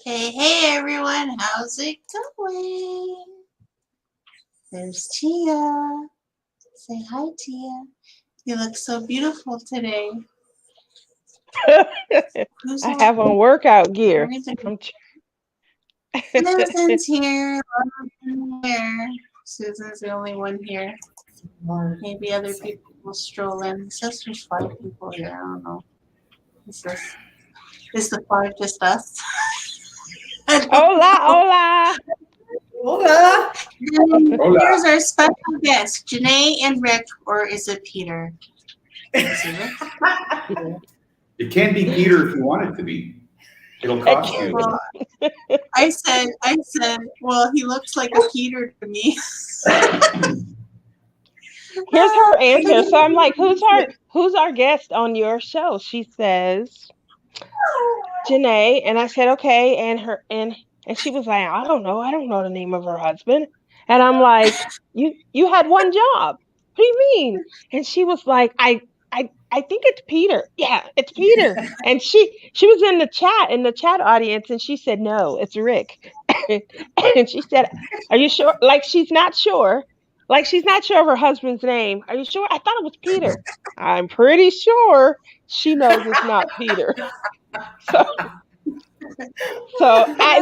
Hey everyone, how's it going? There's Tia. Say hi, Tia. You look so beautiful today. Who's I have on workout gear. Susan's here. Here. Susan's the only one here. Maybe other people will stroll in. It says there's 5 people here. I don't know. Is the 5 just us? Hola, hola. Hola. Here's our special guest, Jene and Rick, or is it Peter? Is it Rick? It can be Peter if you want it to be. It'll cost you. Well, I said, well, he looks like a Peter to me. Here's her answer. So I'm like, who's our guest on your show? She says, Jene. And I said, okay. And she was like, I don't know the name of her husband. And I'm like, you had one job. What do you mean? And she was like, I think it's Peter. Yeah, it's Peter. And she was in the chat audience, and she said, no, it's Rick. And she said, are you sure? Like she's not sure. Like she's not sure of her husband's name. Are you sure? I thought it was Peter. I'm pretty sure she knows it's not Peter. So I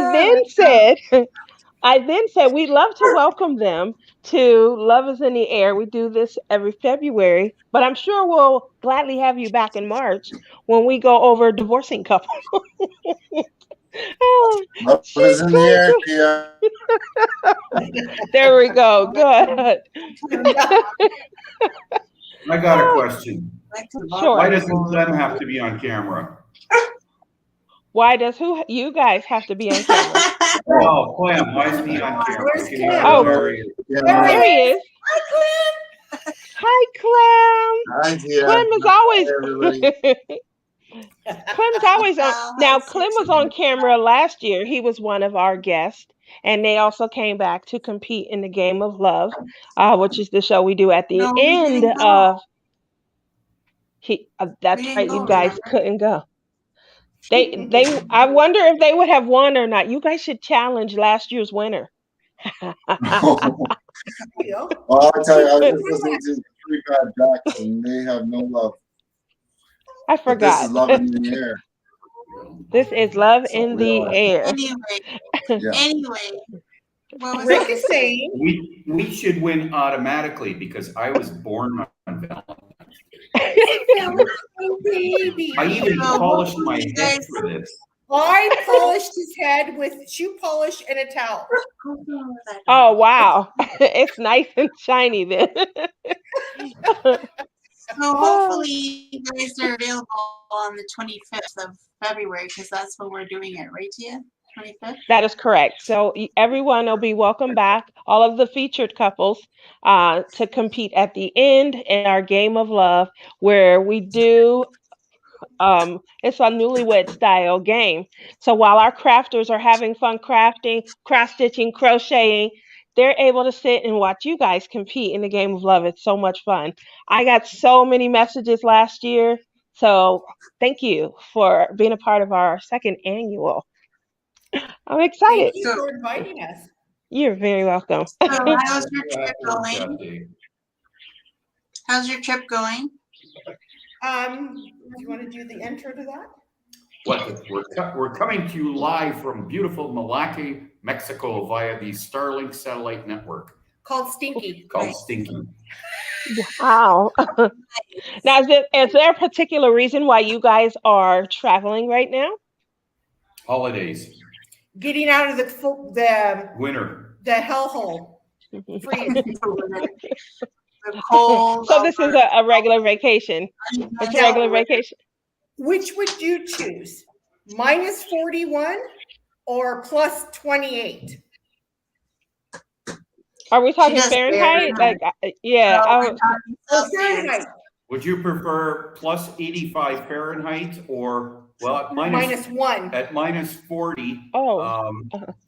then said we'd love to welcome them to Love is in the Air. We do this every February, but I'm sure we'll gladly have you back in March when we go over divorcing couples. Love is in the air, Tia. There we go. Good. I got a question. Sure. Why doesn't Clem have to be on camera? Why does you guys have to be on camera? Oh, Clem, why is he on camera? Where's Clem? Oh, There he is. there he is. Hi, Clem. Hi, Tia. Clem is always Clem's always on. Now, Clem was on camera last year. He was one of our guests, and they also came back to compete in the Game of Love, which is the show we do at the end of. That's right. You guys couldn't go. I wonder if they would have won or not. You guys should challenge last year's winner. Well, I tell you, I was just listening to 3 Bad Jacks, and they have no love. I forgot. This is Love in the Air. This is Love in the Air. Anyway. Rick is saying We should win automatically because I was born on Valentine's Day. I even polished my head for this. I polished his head with shoe polish and a towel. Oh, wow. It's nice and shiny then. So hopefully you guys are available on the 25th of February because that's when we're doing it, right, Tia? 25th? That is correct. So everyone will be welcome back, all of the featured couples, to compete at the end in our Game of Love, where we do, it's a newlywed style game. So while our crafters are having fun crafting, cross-stitching, crocheting, they're able to sit and watch you guys compete in the Game of Love. It's so much fun. I got so many messages last year. So thank you for being a part of our second annual. I'm excited. Thank you for inviting us. You're very welcome. So how's your trip going? How's your trip going? Do you want to do the intro to that? We're coming to you live from beautiful Malaki, Mexico via the Starlink satellite network. Called Stinky. Stinky. Wow. Now, is there a particular reason why you guys are traveling right now? Holidays. Getting out of the Winter. The hellhole. Freeze. So this is a regular vacation. It's a regular vacation. Which would you choose? Minus 41 or plus 28? Are we talking Fahrenheit? Like, yeah. Fahrenheit. Would you prefer plus 85 Fahrenheit or, well, at minus 1? At minus 40,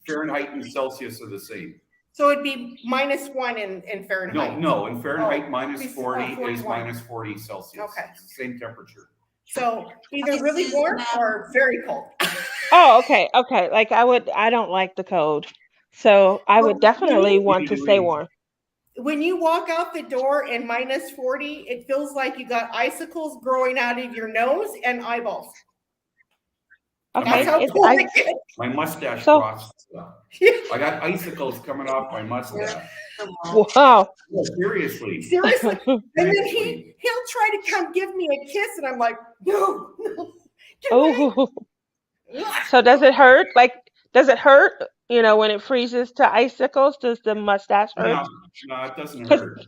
Fahrenheit and Celsius are the same. So it'd be minus 1 in Fahrenheit. No, in Fahrenheit, minus 40 is minus 40 Celsius. Okay. It's the same temperature. So either This really is warm not- or very cold. Oh, okay, okay. Like I don't like the cold, so I would Well, definitely want to stay warm. When you walk out the door in minus 40, it feels like you got icicles growing out of your nose and eyeballs. Okay, That's how it's cold I. it gets. My mustache So- frosts. I got icicles coming off my mustache. Wow. No, seriously. Seriously. And then Seriously. he'll try to come give me a kiss, and I'm like, no, no. Get away. Oh. So does it hurt? Like, does it hurt? You know, when it freezes to icicles, does the mustache hurt? No, it doesn't 'Cause- hurt.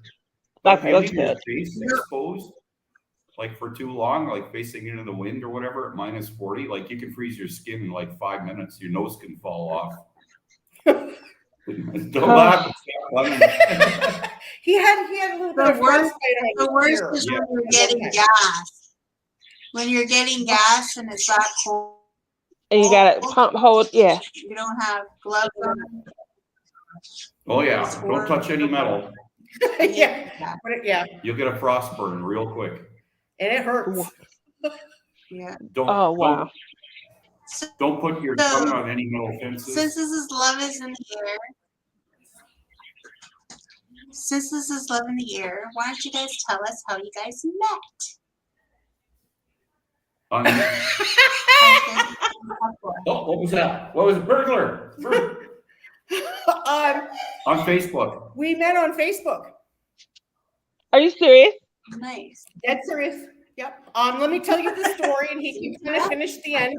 But if Okay, you that's leave your good. face exposed, like for too long, like facing into the wind or whatever at minus 40, like you can freeze your skin in like 5 minutes. Your nose can fall off. Don't laugh. It's not funny. He had a little bit The of worst- frostbite on The his worst ear. is Yeah. when you're getting Okay. gas. When you're getting gas and it's that cold, And you gotta pump, hold, yeah. you don't have gloves on. Oh yeah, don't touch any metal. Yeah, but yeah, You'll get a frost burn real quick. and it hurts. Yeah. Don't. Oh wow. Don't put your tongue on any metal fences. Since this is Love is in the Air. Since this is Love in the Air, why don't you guys tell us how you guys met? On- Oh, what was that? What was it? Burglar. On Facebook. We met on Facebook. Are you serious? nice. Dead serious. Yep. Let me tell you the story, and he can kind of finish the end.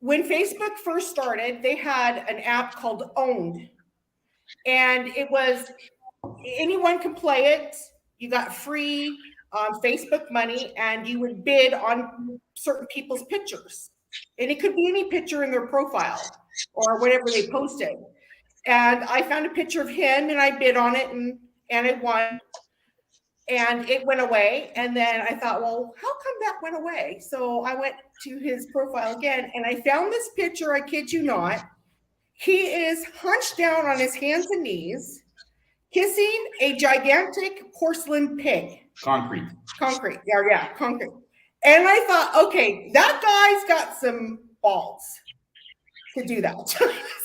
When Facebook first started, they had an app called Owned, and it was anyone could play it. You got free Facebook money, and you would bid on certain people's pictures, and it could be any picture in their profile or whatever they posted. And I found a picture of him, and I bid on it, and I won. And it went away. And then I thought, well, how come that went away? So I went to his profile again, and I found this picture. I kid you not. He is hunched down on his hands and knees, kissing a gigantic porcelain pig. Concrete. Concrete. Yeah, concrete. And I thought, okay, that guy's got some balls to do that.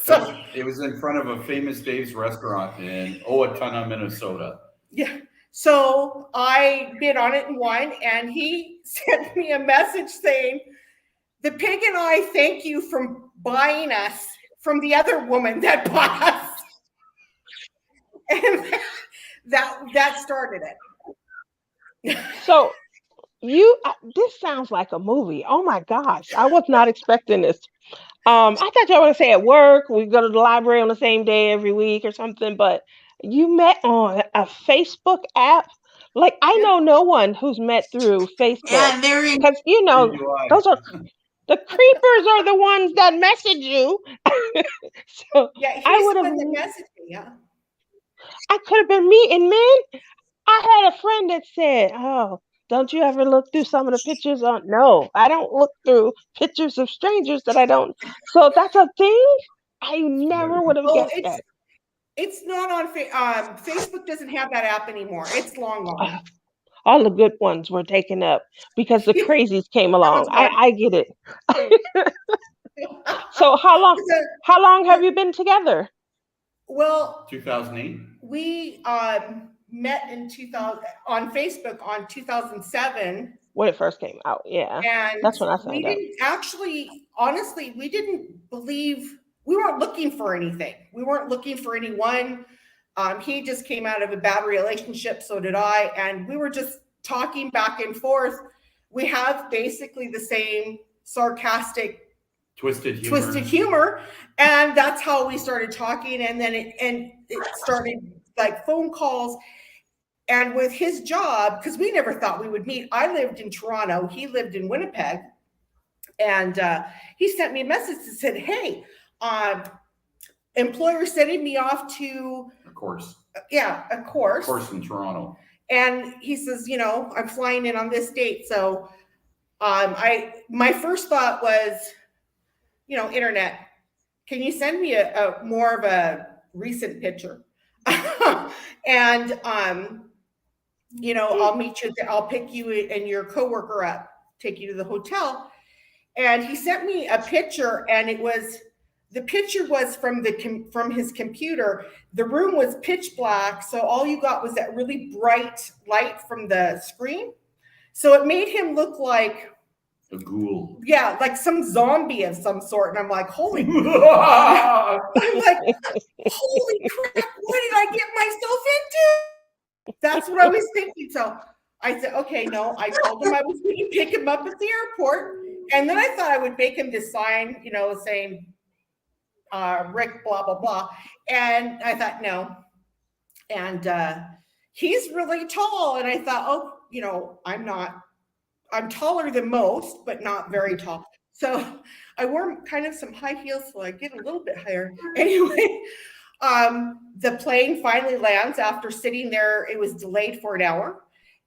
So It was in front of a famous Dave's restaurant in Owatonna, Minnesota. yeah. So I bid on it and won, and he sent me a message saying, "The pig and I thank you for buying us from the other woman that bought us." And that started it. So this sounds like a movie. Oh my gosh, I was not expecting this. I thought y'all were gonna say at work, we go to the library on the same day every week or something, but you met on a Facebook app. Like I know no one who's met through Facebook Yeah, they're in. because those are the creepers are the ones that message you. So Yeah, he's I the would have. one that messaged me. Yeah. I could have been meeting men. I had a friend that said, "Oh, don't you ever look through some of the pictures on?" No, I don't look through pictures of strangers that I don't. So that's a thing. I never would have Oh, guessed that. it's not on Facebook. Doesn't have that app anymore. It's long gone. All the good ones were taken up because the crazies came along. I get it. So how long have you been together? Well, 2008. we met in 2000 on Facebook on 2007, When it first came out, yeah. and That's when I we signed up. didn't actually, honestly, we didn't believe we weren't looking for anything. We weren't looking for anyone. He just came out of a bad relationship, so did I, and we were just talking back and forth. We have basically the same sarcastic, Twisted humor, and that's how we started talking. And then it started like phone calls. And with his job, because we never thought we would meet. I lived in Toronto, he lived in Winnipeg, and he sent me a message that said, "Hey, employer sending me off to A course. a course. Course in Toronto. And he says, I'm flying in on this date. So my first thought was, internet, can you send me a more of a recent picture?" And I'll meet you there. I'll pick you and your coworker up, take you to the hotel. And he sent me a picture, and the picture was from his computer. The room was pitch black, so all you got was that really bright light from the screen. So it made him look like a ghoul. Yeah, like some zombie of some sort. And I'm like, holy crap, what did I get myself into? That's what I was thinking. So I said, okay, no. I told him I was going to pick him up at the airport. And then I thought I would make him this sign, saying Rick, blah, blah, blah. And I thought, no. And he's really tall. And I thought, I'm taller than most, but not very tall. So I wore kind of some high heels so I get a little bit higher. Anyway, the plane finally lands after sitting there. It was delayed for an hour.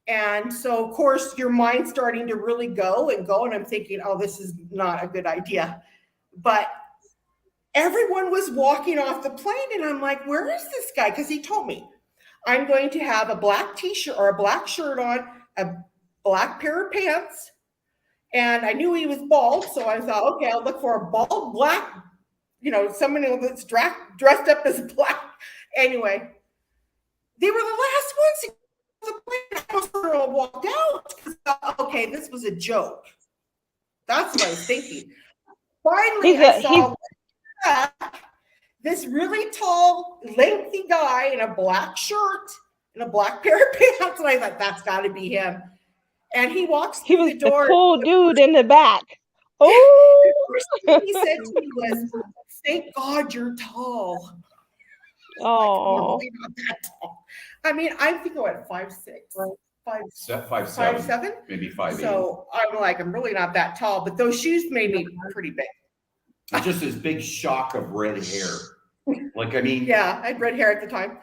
And so, of course, your mind's starting to really go. And I'm thinking, oh, this is not a good idea. But everyone was walking off the plane. And I'm like, where is this guy? Because he told me, I'm going to have a black t-shirt or a black shirt on, a black pair of pants. And I knew he was bald. So I thought, okay, I'll look for a bald black, someone that's dressed up as black. Anyway, they were the last ones to the plane. I was going to walk out. Okay, this was a joke. That's what I was thinking. Finally, I saw this really tall, lengthy guy in a black shirt and a black pair of pants. And I thought, that's got to be him. And he walks through the door. The cool dude in the back. Oh, the first thing he said to me was, "Thank God you're tall." Oh, like, I'm really not that tall. I mean, I'm thinking what 5'6", 5'7", maybe 5'8". So I'm really not that tall. But those shoes made me pretty big. It's just this big shock of red hair. Yeah, I had red hair at the time.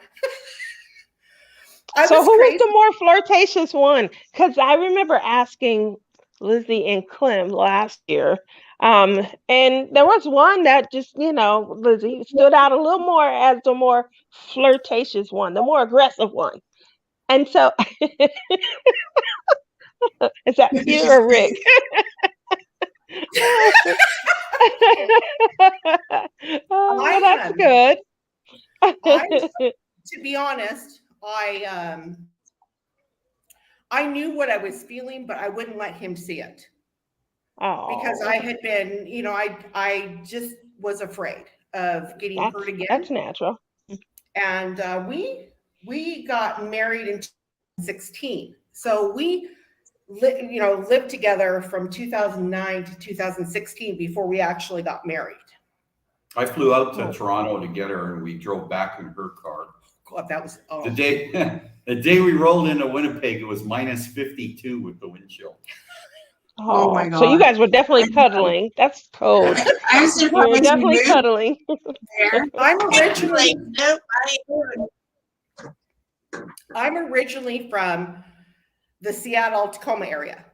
So who was the more flirtatious one? Because I remember asking Lizzie and Clem last year. And there was one that just, Lizzie stood out a little more as the more flirtatious one, the more aggressive one. And so is that you or Rick? Oh, that's good. To be honest, I knew what I was feeling, but I wouldn't let him see it. Oh. Because I had been, I just was afraid of getting hurt again. That's natural. And we got married in 2016. So we lived together from 2009 to 2016 before we actually got married. I flew out to Toronto to get her, and we drove back in her car. God, that was the day we rolled into Winnipeg. It was minus 52 with the wind chill. Oh my God! So you guys were definitely cuddling. That's cold. You were definitely cuddling. I'm originally from the Seattle Tacoma area,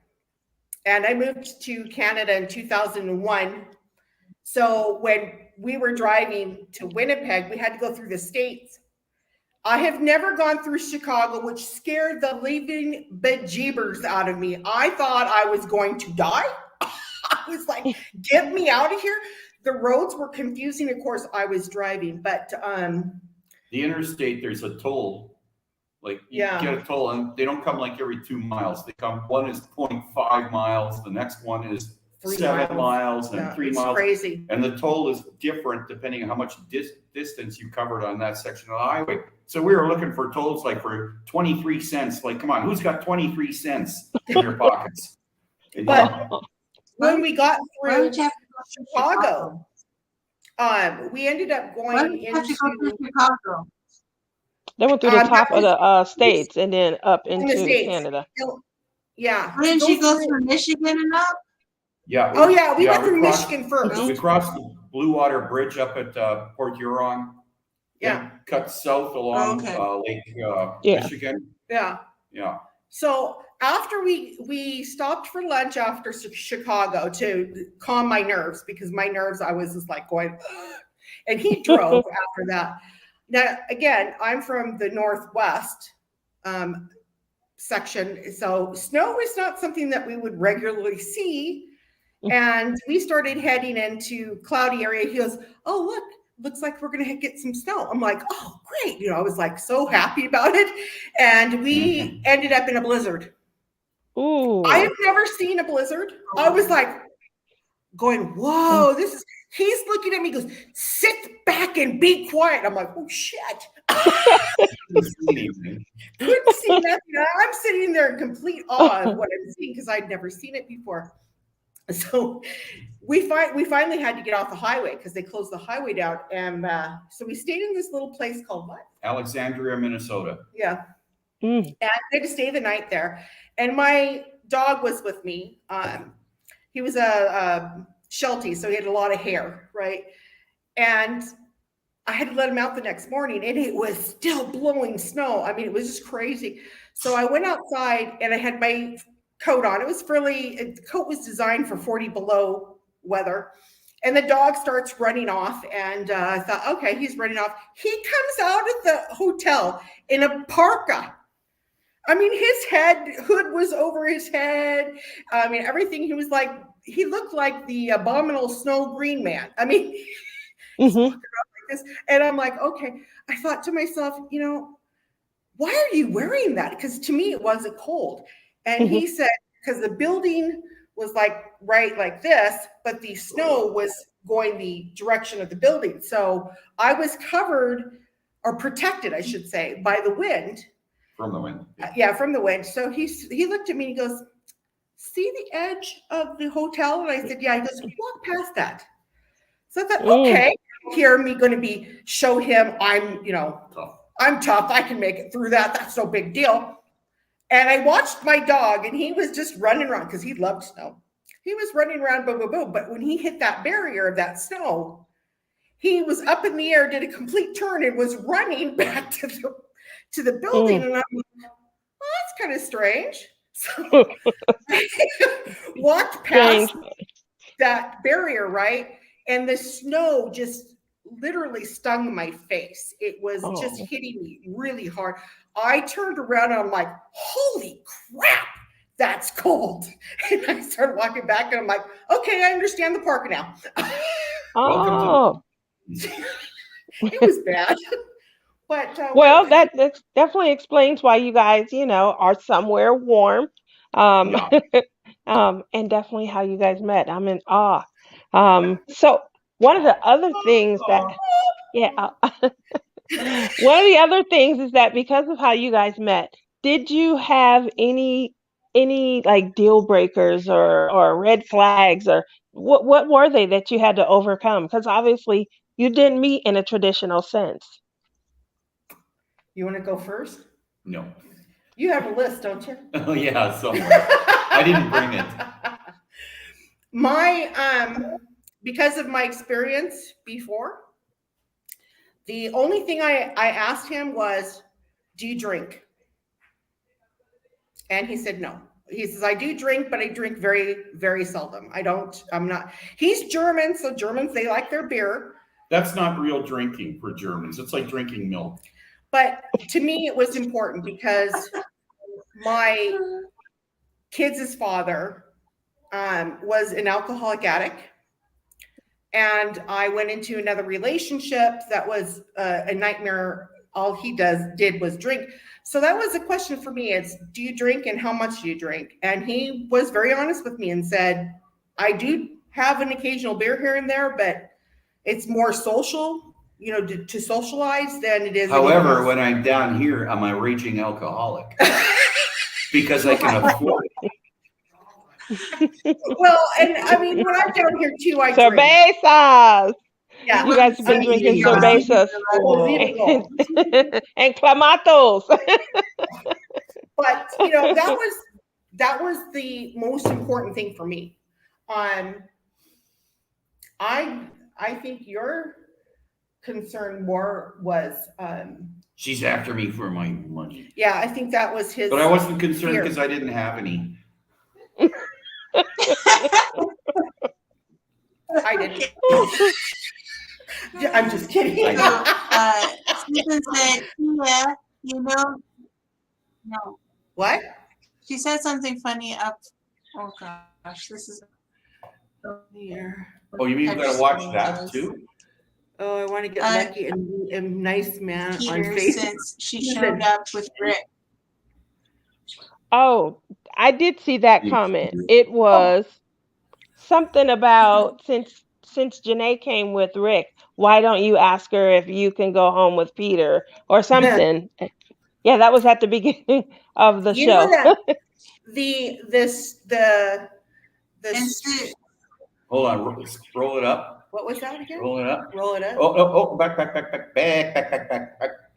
and I moved to Canada in 2001. So when we were driving to Winnipeg, we had to go through the States. I have never gone through Chicago, which scared the living bejeebers out of me. I thought I was going to die. I was like, get me out of here. The roads were confusing. Of course, I was driving, but the interstate, there's a toll. You get a toll, and they don't come like every 2 miles. They come, one is 0.5 miles. The next one is 7 miles and 3 miles. Crazy. And the toll is different depending on how much distance you covered on that section of the highway. So we were looking for tolls for 23 cents. Come on, who's got 23 cents in their pockets? But when we got through Chicago, we ended up going into Chicago. They went through the top of the states and then up into Canada. Yeah. Didn't you go through Michigan and up? Yeah. We went through Michigan first. We crossed the Blue Water Bridge up at Port Huron. Yeah. Cut south along Lake Michigan. Yeah. Yeah. So after we stopped for lunch after Chicago to calm my nerves, because my nerves, I was just like going, ugh. And he drove after that. Now, again, I'm from the Northwest. section. So snow is not something that we would regularly see. And we started heading into cloudy area. He goes, "Oh, look, looks like we're going to get some snow." I'm like, "Oh, great." You know, I was like so happy about it. And we ended up in a blizzard. Ooh. I have never seen a blizzard. I was like going, "Whoa, this is," he's looking at me, goes, "Sit back and be quiet." I'm like, "Oh shit." Couldn't see nothing. I'm sitting there in complete awe of what I'm seeing because I'd never seen it before. So we finally had to get off the highway because they closed the highway down. And so we stayed in this little place called what? Alexandria, Minnesota. Yeah. And we had to stay the night there. And my dog was with me. He was a Sheltie, so he had a lot of hair, right? And I had to let him out the next morning, and it was still blowing snow. I mean, it was just crazy. So I went outside, and I had my coat on. It was the coat was designed for 40 below weather. And the dog starts running off, and I thought, okay, he's running off. He comes out at the hotel in a parka. I mean, his hood was over his head. I mean, everything. He looked like the abominable snow green man. I mean, he's walking around like this. And I'm like, okay. I thought to myself, you know, why are you wearing that? Because to me, it wasn't cold. And he said, because the building was right like this, but the snow was going the direction of the building. So I was covered or protected, I should say, by the wind. From the wind. Yeah, from the wind. So he looked at me and he goes, "See the edge of the hotel?" And I said, "Yeah." He goes, "Walk past that." So I thought, okay, hear me going to show him I'm tough. I can make it through that. That's no big deal. And I watched my dog, and he was just running around because he loved snow. He was running around, boom, boom, boom. But when he hit that barrier of that snow, he was up in the air, did a complete turn, and was running back to the building. And I'm like, well, that's kind of strange. So I walked past that barrier, right? And the snow just literally stung my face. It was just hitting me really hard. I turned around and I'm like, holy crap, that's cold. And I started walking back and I'm like, okay, I understand the park now. It was bad. But well, that definitely explains why you guys, are somewhere warm. And definitely how you guys met. I'm in awe. So one of the other things that, one of the other things is that because of how you guys met, did you have any like deal breakers or red flags, or what were they that you had to overcome? Because obviously you didn't meet in a traditional sense. You want to go first? No. You have a list, don't you? Oh yeah, somewhere. I didn't bring it. Because of my experience before, the only thing I asked him was, "Do you drink?" And he said no. He says, "I do drink, but I drink very, very seldom. I'm not." He's German, so Germans, they like their beer. That's not real drinking for Germans. It's like drinking milk. But to me, it was important because my kids' father was an alcoholic addict. And I went into another relationship that was a nightmare. All he did was drink. So that was a question for me. It's, do you drink and how much do you drink? And he was very honest with me and said, I do have an occasional beer here and there, but it's more social, to socialize than it is. However, when I'm down here, I'm a raging alcoholic because I can afford it. Well, and I mean, when I'm down here too, I drink. Cervezas. Yeah, you guys have been drinking cervezas and clamatos. But that was the most important thing for me. I think your concern more was she's after me for my money. Yeah, I think that was his. But I wasn't concerned because I didn't have any. I didn't. I'm just kidding. Susan said, yeah, no. What? She said something funny up. Oh gosh, this is Here. Oh, you mean you gotta watch that too? Oh, I want to get lucky and be a nice man on Peter Facebook. since she showed up with Rick. Oh, I did see that comment. It was something about since Janae came with Rick, why don't you ask her if you can go home with Peter or something? Yeah, that was at the beginning of the You know show. that the And Sue, Hold on, roll it up. what was that again? Roll it up. Roll it up. Oh, back.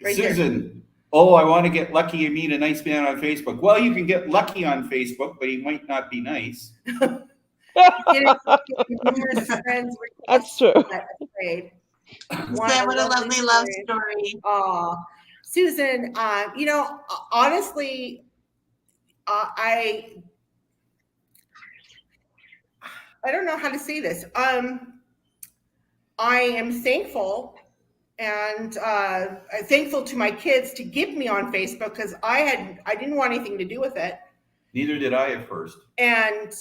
Right Susan. Oh, I want to get lucky and meet a nice man on Facebook. Well, you can get lucky on Facebook, but he might not be nice. Get numerous friends. That's true. Afraid. what a lovely love story. Oh, Susan, you know, honestly, I don't know how to say this. I am thankful and thankful to my kids to give me on Facebook because I didn't want anything to do with it. Neither did I at first. And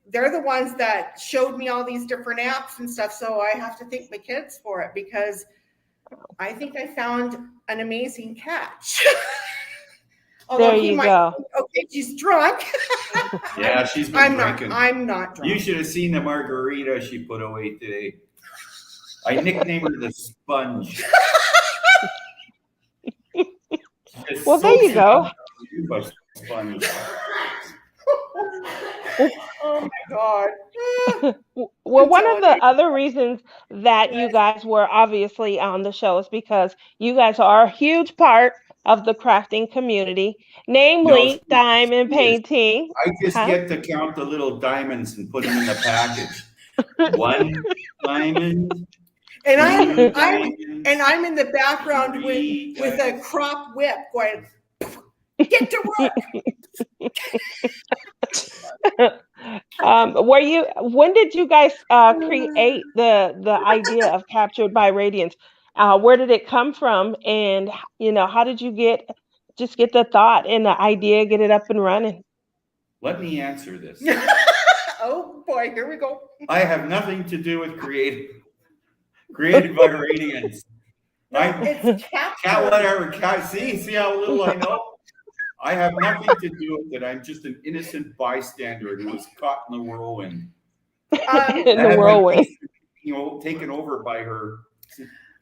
they're the ones that showed me all these different apps and stuff. So I have to thank my kids for it because I think I found an amazing catch. There you go. Okay, she's drunk. Yeah, she's been drinking. I'm not drunk. You should have seen the margarita she put away today. I nicknamed her the sponge. Well, there you go. Sponge. Oh my God. Well, one of the other reasons that you guys were obviously on the show is because you guys are a huge part of the crafting community, namely diamond painting. I just get to count the little diamonds and put them in the package. One diamond. And I'm in the background with a crop whip going, get to work. When did you guys create the idea of Captured by Radiance? Where did it come from? And how did you get the thought and the idea, get it up and running? Let me answer this. Oh boy, here we go. I have nothing to do with created by Radiance. It's captured. Whatever. See how little I know? I have nothing to do with it. I'm just an innocent bystander who was caught in the whirlwind. In the whirlwind. Taken over by her.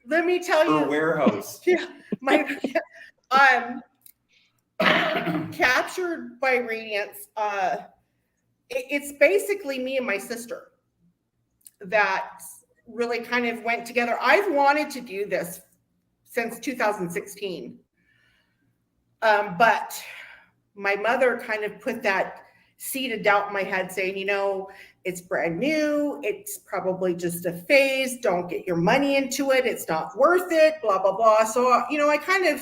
Let me tell you. Her warehouse. Yeah, Captured by Radiance. It's basically me and my sister that really kind of went together. I've wanted to do this since 2016. But my mother kind of put that seed of doubt in my head saying, it's brand new. It's probably just a phase. Don't get your money into it. It's not worth it, blah, blah, blah. So, I kind of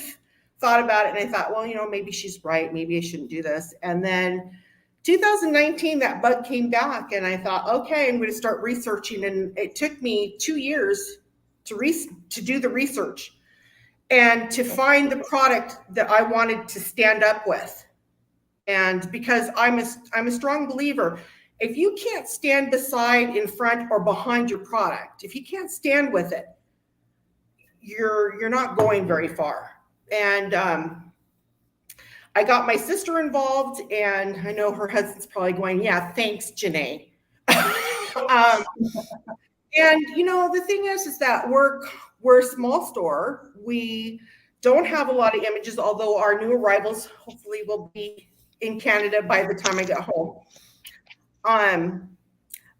thought about it and I thought, well, maybe she's right. Maybe I shouldn't do this. And then 2019, that bug came back and I thought, okay, I'm going to start researching. And it took me 2 years to do the research and to find the product that I wanted to stand up with. And because I'm a strong believer, if you can't stand beside, in front, or behind your product, if you can't stand with it, you're not going very far. And I got my sister involved, and I know her husband's probably going, yeah, thanks, Jene. And the thing is that we're a small store. We don't have a lot of images, although our new arrivals hopefully will be in Canada by the time I get home.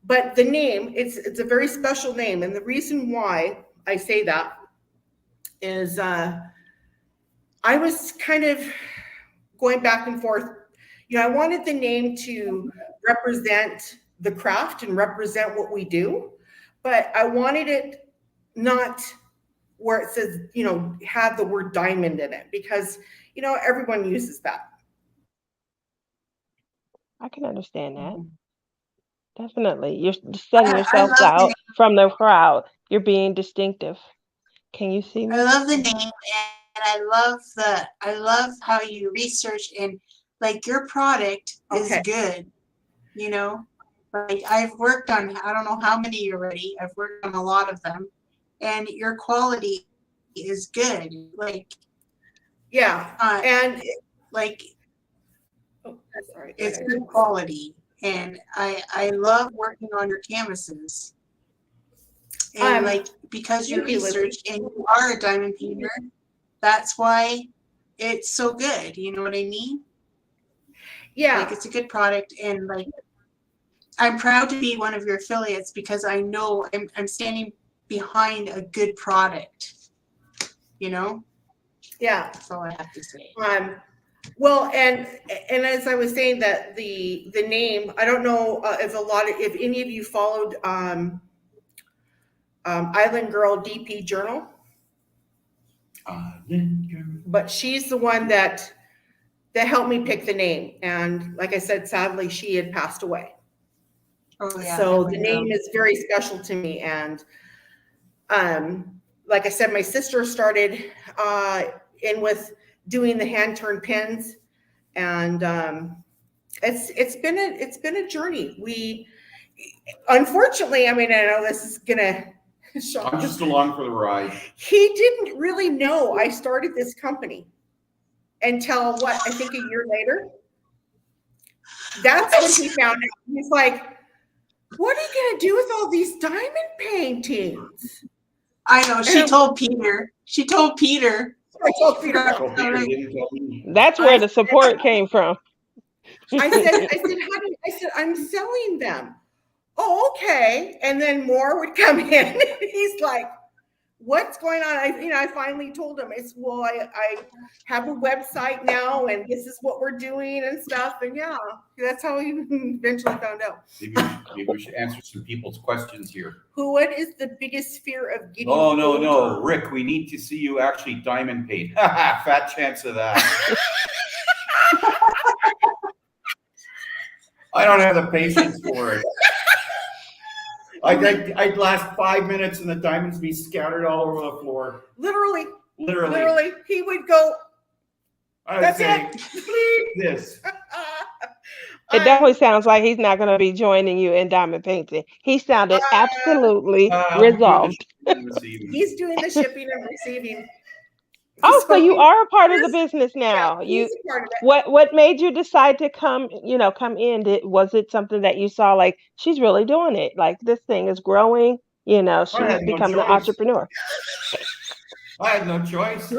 But the name, it's a very special name. And the reason why I say that is I was kind of going back and forth. I wanted the name to represent the craft and represent what we do, but I wanted it not where it says, have the word diamond in it, because, everyone uses that. I can understand that. Definitely. You're setting yourself out from the crowd. You're being distinctive. Can you see me? I love the name, and I love how you research and like your product is Okay. good, you know? Like I've worked on, I don't know how many already. I've worked on a lot of them, and your quality is good. Like, Yeah. And like oh, sorry. it's good quality, and I love working on your canvases. And like because you thank you, Lizzie. research and you are a diamond painter, that's why it's so good. You know what I mean? Yeah. Like it's a good product, and like I'm proud to be one of your affiliates because I know I'm standing behind a good product. You know? Yeah. That's all I have to say. Well, and as I was saying that the name, I don't know if any of you followed Island Girl DP Journal, but she's the one that helped me pick the name. And like I said, sadly, she had passed away. Oh yeah. So the name is very special to me. And like I said, my sister started in with doing the hand turned pins, and it's been a journey. We unfortunately, I mean, I know this is gonna shock. I'm just along for the ride. He didn't really know I started this company until what, I think a year later. That's when he found out. He's like, what are you gonna do with all these diamond paintings? I know. She told Peter. She told Peter. I told Peter. That's where the support came from. I said, I'm selling them. Oh, okay. And then more would come in. He's like, what's going on? I finally told him, I have a website now, and this is what we're doing and stuff. And yeah, that's how he eventually found out. Maybe we should answer some people's questions here. What is the biggest fear of getting Oh, no, older? Rick, we need to see you actually diamond paint. Fat chance of that. I don't have the patience for it. I'd last 5 minutes and the diamonds be scattered all over the floor. Literally. Literally. He would go, I'd say, please this. It definitely sounds like he's not going to be joining you in diamond painting. He sounded absolutely resolved. He's doing the shipping and receiving. Oh, so you are a part of the business now. He's a part of it. What made you decide to come in? Was it something that you saw, like, she's really doing it? Like, this thing is growing, she's becoming an entrepreneur. I had no choice.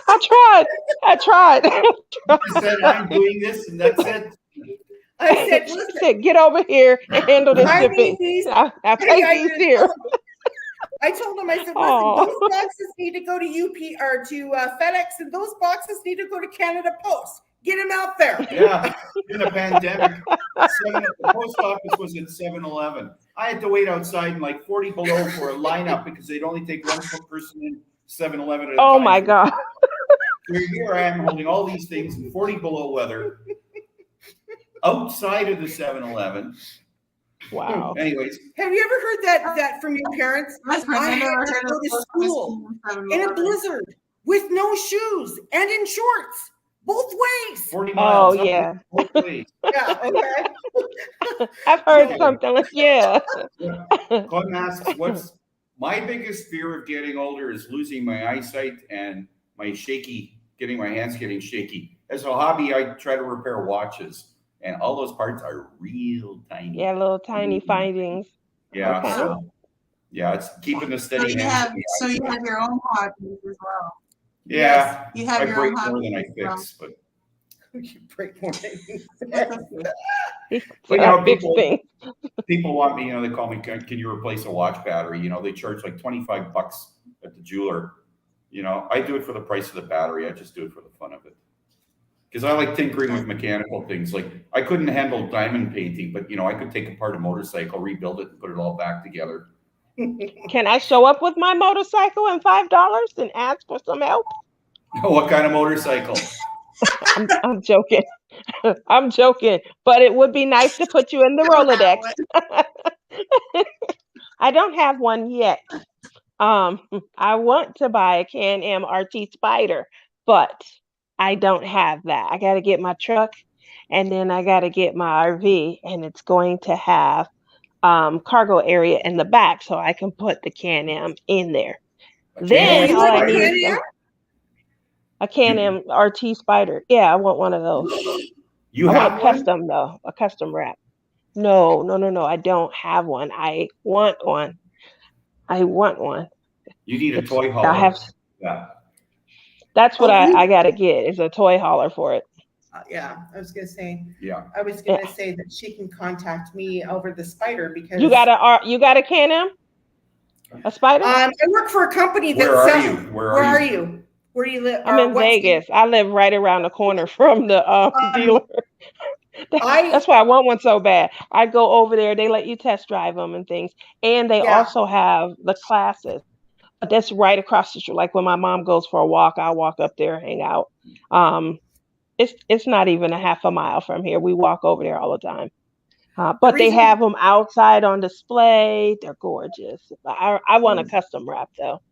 I tried. I said, I'm doing this, and that's it. I said, She said, get over here and handle the shipping. I pay these here. I told him, I said, listen, those boxes need to go to UP or to FedEx, and those boxes need to go to Canada Post. Get them out there. Yeah, in the pandemic, the post office was at 7-Eleven. I had to wait outside in like 40 below for a lineup because they'd only take one person in 7-Eleven at a time. Oh my God. Here I am holding all these things in 40 below weather outside of the 7-Eleven. Wow. Anyways. Have you ever heard that from your parents? I had to go to school in a blizzard with no shoes and in shorts, both ways. 40 miles. Oh, yeah. Both ways. Yeah, okay. I've heard something like, yeah. Clem asks, what's my biggest fear of getting older is losing my eyesight and my getting my hands getting shaky. As a hobby, I try to repair watches. And all those parts are real tiny. Yeah, little tiny findings. Yeah, okay. So yeah, it's keeping the steady hand. So you have your own hobbies as well. Yeah, you have I your break own more hobbies than I as well. fix, but You break more than you fix. but people want me. They call me. Can you replace a watch battery? They charge like $25 at the jeweler. I do it for the price of the battery. I just do it for the fun of it. Because I like tinkering with mechanical things. Like I couldn't handle diamond painting, but I could take apart a motorcycle, rebuild it, and put it all back together. Can I show up with my motorcycle and $5 and ask for some help? What kind of motorcycle? I'm joking. I'm joking. But it would be nice to put you in the Rolodex. I don't have one yet. I want to buy a Can-Am RT Spider, but I don't have that. I got to get my truck, and then I got to get my RV, and it's going to have cargo area in the back, so I can put the Can-Am in there. A Then Can-Am all I Spider? need is a Can-Am RT Spider. Yeah, I want one of those. You I want have a one? custom though, a custom wrap. No, no, no, no. I don't have one. I want one. I want one. You need a It's toy I have. hauler. Yeah. That's what Oh, I gotta get is a toy hauler for it. Yeah, I was gonna say. Yeah. I was Yeah. gonna say that she can contact me over the Spider because You got a Can-Am? A Spider? I work for a company that Where are sells. you? Where are you? Where do you live? I'm in Vegas. I live right around the corner from the dealer. That's why I want one so bad. I go over there. They let you test drive them and things, and they Yeah. also have the classes. But that's right across the street. Like when my mom goes for a walk, I walk up there, hang out. It's not even a half a mile from here. We walk over there all the time. But they have them outside on display. They're gorgeous. I want a custom wrap though.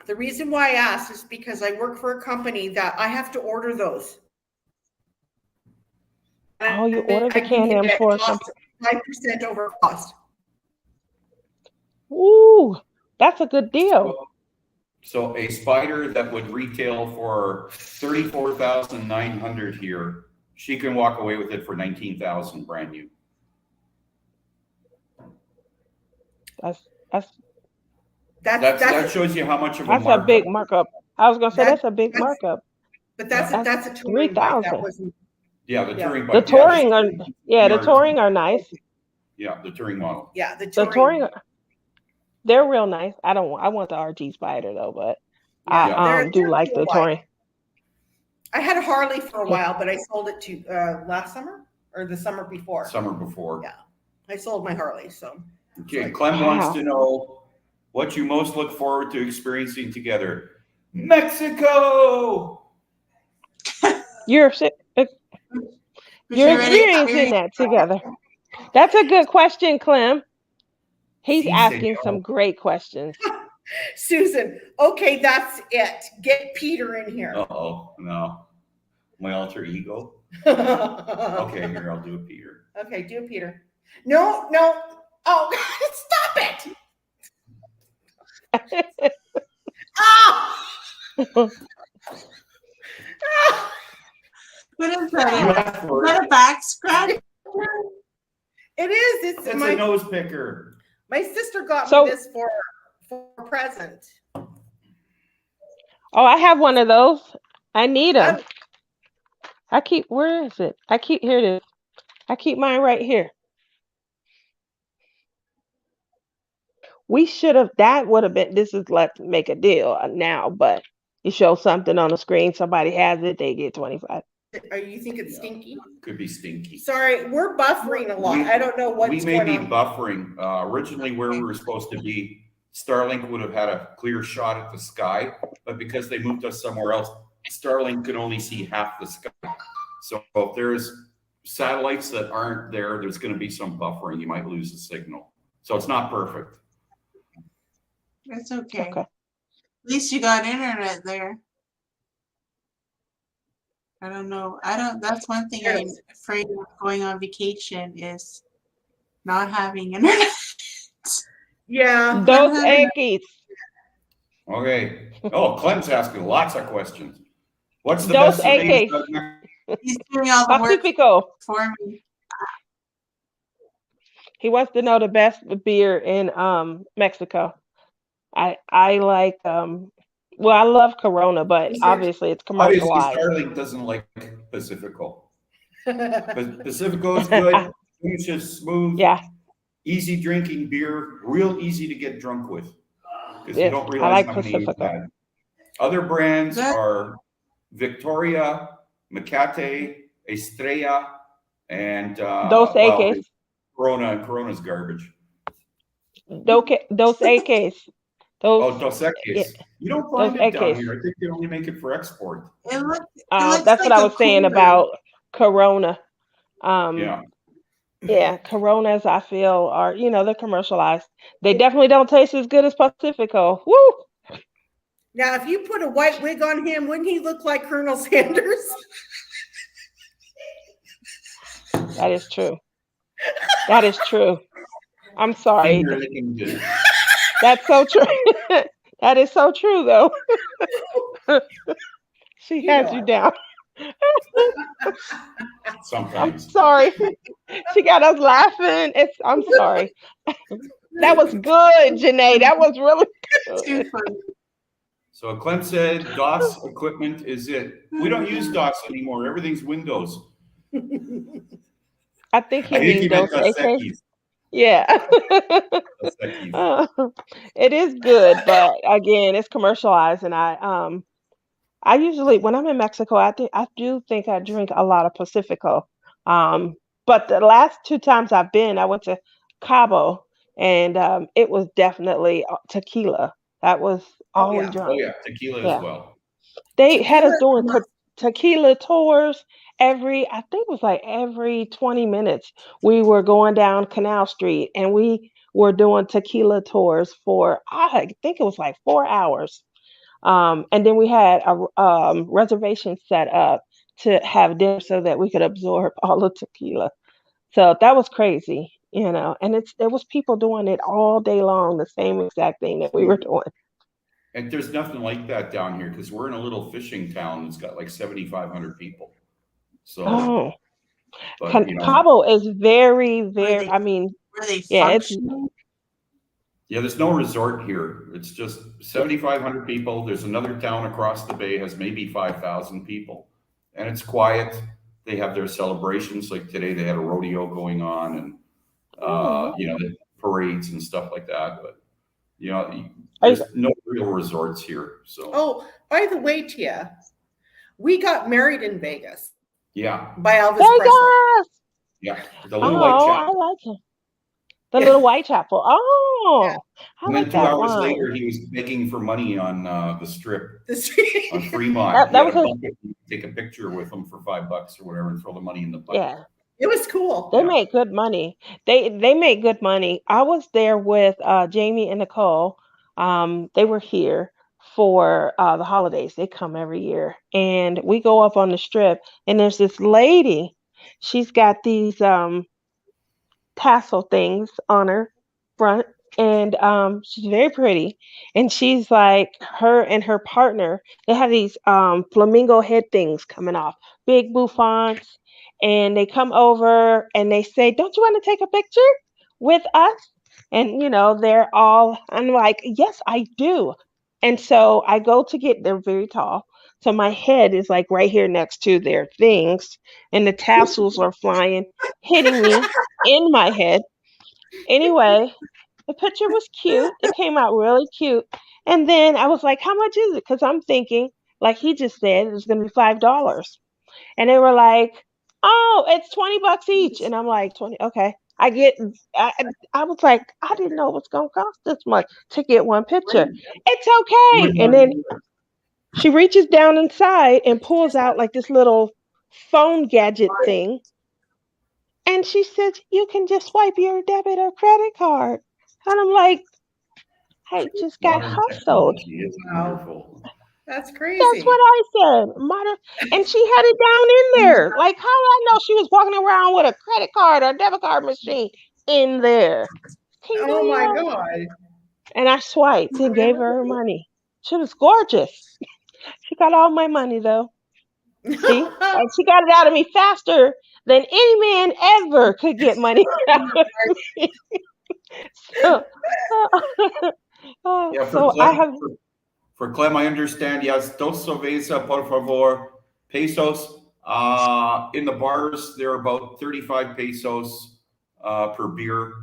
The reason why I asked is because I work for a company that I have to order those. Oh, you order the Can-Am for a company? 5% over cost. Ooh, that's a good deal. So a Spider that would retail for $34,900 here, she can walk away with it for $19,000 brand new. That shows you how much of a that's markup. a big markup. I was gonna say that's a big markup. But that's a touring bike. That wasn't. Yeah, the touring The bike. touring are the touring are nice. Yeah, the touring model. Yeah, the touring. They're real nice. I want the RT Spider though, but I do like the touring. I had a Harley for a while, but I sold it to last summer or the summer before. Summer before. Yeah, I sold my Harley. So. Okay, Clem wants to know what you most look forward to experiencing together. Mexico. You're experiencing that together. That's a good question, Clem. He's asking some great questions. Susan, okay, that's it. Get Peter in here. Uh-oh, no. My alter ego. Okay, here, I'll do it, Peter. Okay, do it, Peter. No. Oh, stop it. Oh! What is that? Is that a back scratch? It is. It's a nose picker. My sister got me this for a present. Oh, I have one of those. I need them. Where is it? Here it is. I keep mine right here. That would have been, let's make a deal now, but you show something on the screen, somebody has it, they get 25. You think it's stinky? Could be stinky. Sorry, we're buffering a lot. I don't know what's going on. We may be buffering. Originally, where we were supposed to be, Starlink would have had a clear shot at the sky, but because they moved us somewhere else, Starlink could only see half the sky. So if there's satellites that aren't there, there's going to be some buffering. You might lose the signal. So it's not perfect. That's okay. At least you got internet there. I don't know. That's one thing I'm afraid of going on vacation is not having internet. Yeah. Those Yankees. Okay. Oh, Clem's asking lots of questions. What's the Dos best AKs. He's doing all the work for me. He wants to know the best beer in Mexico. I like I love Corona, but obviously it's commercialized. Obviously, Starlink doesn't like Pacifico. Pacifico is good. It's just smooth. Yeah. Easy drinking beer, real easy to get drunk with. Because you don't realize how many you've had. Other brands are Victoria, Mecate, Estrella, and Dos AKs. Corona, and Corona's garbage. Dos AKs. Dos Equis. Yeah. You don't find it down here. I think they only make it for export. It looks that's like what I was saying about Corona. Yeah, Coronas I feel are, they're commercialized. They definitely don't taste as good as Pacifico. Woo! Now, if you put a white wig on him, wouldn't he look like Colonel Sanders? That is true. That is true. I'm sorry. Finger licking good. That's so true. That is so true, though. She You has know you I down. I'm Sometimes. sorry. She got us laughing. I'm sorry. That was good, Jene. That was really Too good. funny. So Clem said DOS equipment is it. We don't use DOS anymore. Everything's Windows. I think he I think means you meant those AK. Dos Yeah. Equis. It is good, but again, it's commercialized, and I usually when I'm in Mexico, I do think I drink a lot of Pacifico. Um, but the last two times I've been, I went to Cabo, and it was definitely tequila. That was Oh, all we yeah. Oh drank. yeah, tequila as Yeah. well. They had us Tequila. doing tequila tours I think it was like every 20 minutes. We were going down Canal Street and we were doing tequila tours for, I think it was like 4 hours. And then we had a reservation set up to have dinner so that we could absorb all the tequila. So that was crazy, and there was people doing it all day long, the same exact thing that we were doing. And there's nothing like that down here because we're in a little fishing town that's got like 7,500 people. So, Oh, but Cabo is very, Were very, they I mean, were they yeah, it's, functioning? yeah, there's no resort here. It's just 7,500 people. There's another town across the bay has maybe 5,000 people, and it's quiet. They have their celebrations. Like today, they had a rodeo going on, and oh, the parades and stuff like that. But are you, there's no real resorts here. So Oh, by the way, Tia, we got married in Vegas yeah, by Elvis Presley. Vegas! yeah, the little white Oh, chapel. I like it. The Yeah. little Whitechapel. Oh, I And then like 2 that hours wine. later, he was begging for money on the strip The street. on Fremont. That, He that had was a his, bucket. You could take a picture with him for $5 or whatever, and throw the money in the bucket. yeah. It was cool. They Yeah. make good money. They make good money. I was there with Jamie and Nicole. They were here for the holidays. They come every year, and we go up on the strip. And there's this lady. She's got these tassel things on her front, and she's very pretty. And she's like her and her partner. They have these flamingo head things coming off, big bouffants, and they come over and they say, "Don't you want to take a picture with us?" And they're all. I'm like, "Yes, I do." And so I go to get. They're very tall. So my head is like right here next to their things, and the tassels are flying, hitting me in my head. Anyway, the picture was cute. It came out really cute. And then I was like, how much is it? Because I'm thinking, like he just said, it was going to be $5. And they were like, oh, it's $20 each. And I'm like, 20, okay. I, I was like, I didn't know it was going to cost this much to get one picture. It's You okay. wouldn't And want to then do it. she reaches down inside and pulls out like this little phone gadget thing. And she says, you can just swipe your debit or credit card. And I'm like, I just got Modern hustled. technology is Wow. wonderful. That's That's crazy. what I said. Mother, and she had it down in there. Like, how did I know she was walking around with a credit card or debit card machine in there? Can you Oh believe my that? God. And I swiped and gave her her money. She was gorgeous. She got all my money though. See? And she got it out of me faster than any man ever could get money out of me. So, Yeah, so I have, for Clem, I understand. Yes, dos cerveza, por favor. Pesos. In the bars, they're about 35 pesos per beer.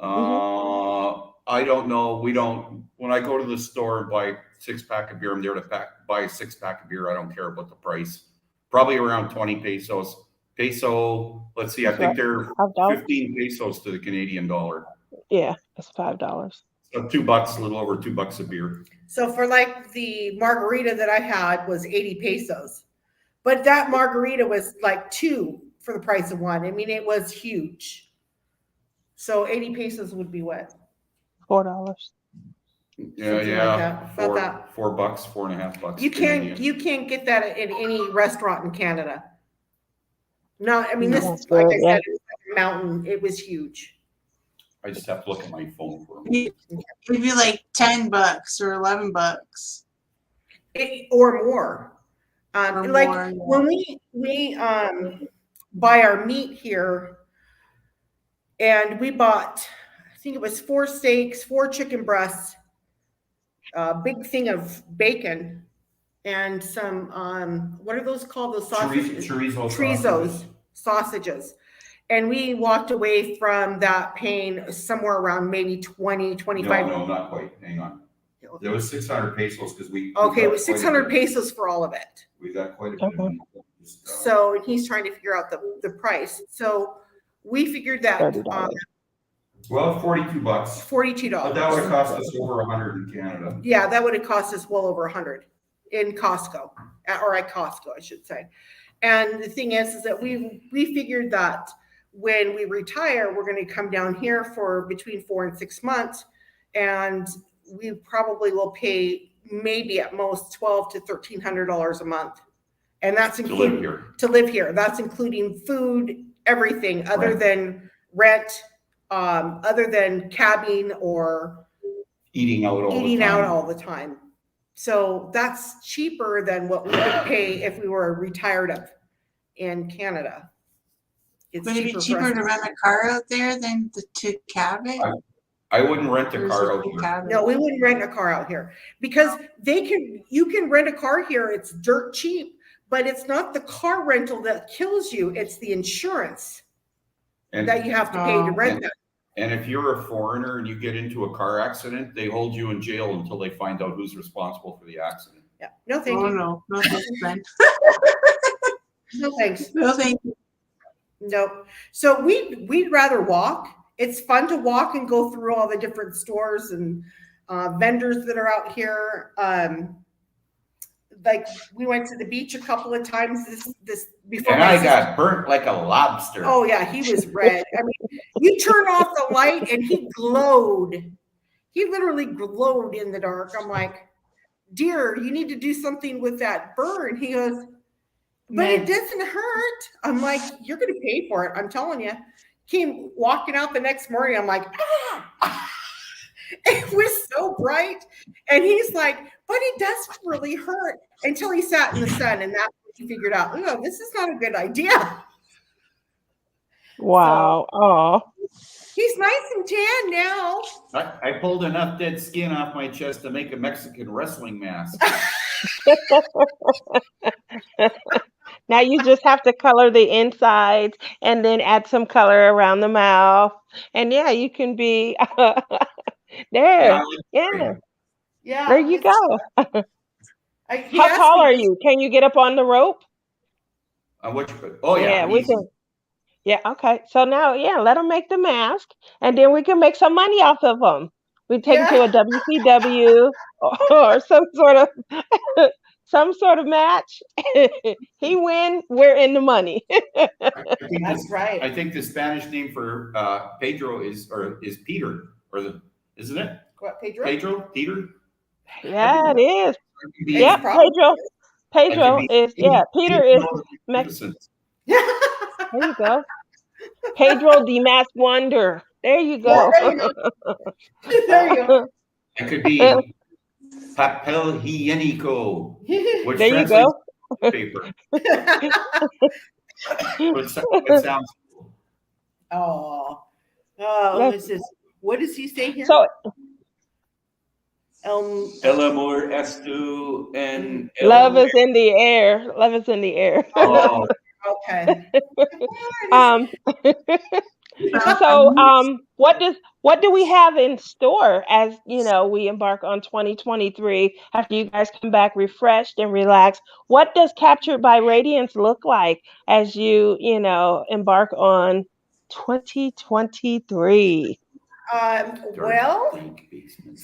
mhm. I don't know. We don't. When I go to the store and buy a 6-pack of beer, I'm there to buy a 6-pack of beer. I don't care about the price. Probably around 20 pesos. Peso. Let's see. I think they're $5. 15 pesos to the Canadian dollar. Yeah, it's $5. So $2, a little over $2 a beer. So for like the margarita that I had was 80 pesos. But that margarita was like 2 for the price of 1. I mean, it was huge. So 80 pesos would be what? $4. Something like that. About that. $4, $4.50. You Canadian. can't get that in any restaurant in Canada. No, I mean, this, That's like good, I yeah. said, it was like a mountain. It was huge. I just have to look at my phone for a moment. It'd be like $10 or $11. Or more. Or Like more, yeah. when we buy our meat here, and we bought, I think it was 4 steaks, 4 chicken breasts, a big thing of bacon, and some what are those called? Those sausages? Chorizo sausages. And we walked away from that paying somewhere around maybe 20, 25. No, not quite. Hang on. There was 600 pesos because we. Okay, it was 600 pesos for all of it. We got quite a bit of meat. So he's trying to figure out the price. So we figured that $30. Well, $42. $42. But that would have cost us over 100 in Canada. Yeah, that would have cost us well over 100 in Costco, or at Costco, I should say. And the thing is that we figured that when we retire, we're going to come down here for between 4 and 6 months, and we probably will pay maybe at most $1,200 to $1,300 a month, and that's including to live here. That's including food, everything other than rent, other than cabbing or eating out all the time. So that's cheaper than what we would pay if we were retired up in Canada. It's Would it be cheaper to rent a car out there than to cab it? I wouldn't rent a car out here. No, we wouldn't rent a car out here because you can rent a car here. It's dirt cheap, but it's not the car rental that kills you. It's the insurance that you have to pay to rent that. And if you're a foreigner and you get into a car accident, they hold you in jail until they find out who's responsible for the accident. Yeah. No, thank you. No thanks, Ben. No, thanks. No, thank you. Nope. So we'd rather walk. It's fun to walk and go through all the different stores and vendors that are out here. Like we went to the beach a couple of times this before. And I got burnt like a lobster. Oh yeah, he was red. I mean, you turn off the light and he glowed. He literally glowed in the dark. I'm like, dear, you need to do something with that burn. He goes, but it doesn't hurt. I'm like, you're going to pay for it. I'm telling you. Came walking out the next morning. I'm like, ah. It was so bright. And he's like, but it doesn't really hurt, until he sat in the sun. And that's when he figured out, oh, this is not a good idea. Wow. Oh. He's nice and tan now. I pulled enough dead skin off my chest to make a Mexican wrestling mask. Now you just have to color the insides and then add some color around the mouth. And yeah, you can be there. Yeah. Yeah. There you go. How How tall are you? Can you get up on the rope? Oh yeah. We can. Yeah. Okay. So now, let them make the mask, and then we can make some money off of them. We take it to a WCW or some sort of match. He win, we're in the money. That's right. I think the Spanish name for Pedro is Peter, isn't it? What, Pedro? Peter. Yeah, it is. Yeah, Pedro is. Yeah, Peter is Mexican. There you go. Pedro the Masked Wonder. There you go. There you go. It could be papel higiénico, which there you go. Paper. It sounds cool. Oh, this is. What does he say here? So, El amor es tú and love is in the air. Love is in the air. Oh, okay. So, what do we have in store as we embark on 2023 after you guys come back refreshed and relaxed? What does Captured by Radiance look like as you embark on 2023? Well,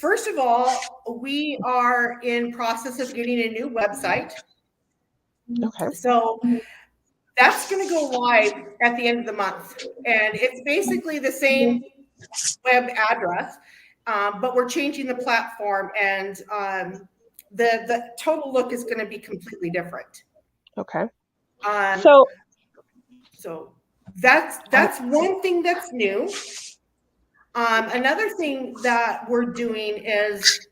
first of all, we are in process of getting a new website. Okay. So that's going to go live at the end of the month. And it's basically the same web address. but we're changing the platform, and the total look is going to be completely different. Okay. So that's one thing that's new. Another thing that we're doing is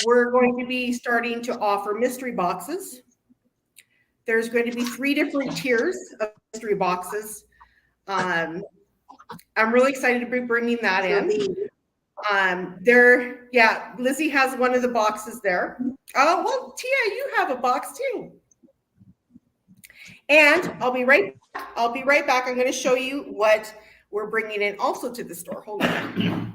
we're going to be starting to offer mystery boxes. There's going to be 3 different tiers of mystery boxes. I'm really excited to be bringing that in. Lizzie has one of the boxes there. Oh, well, Tia, you have a box too. And I'll be right back. I'm going to show you what we're bringing in also to the store. Hold on.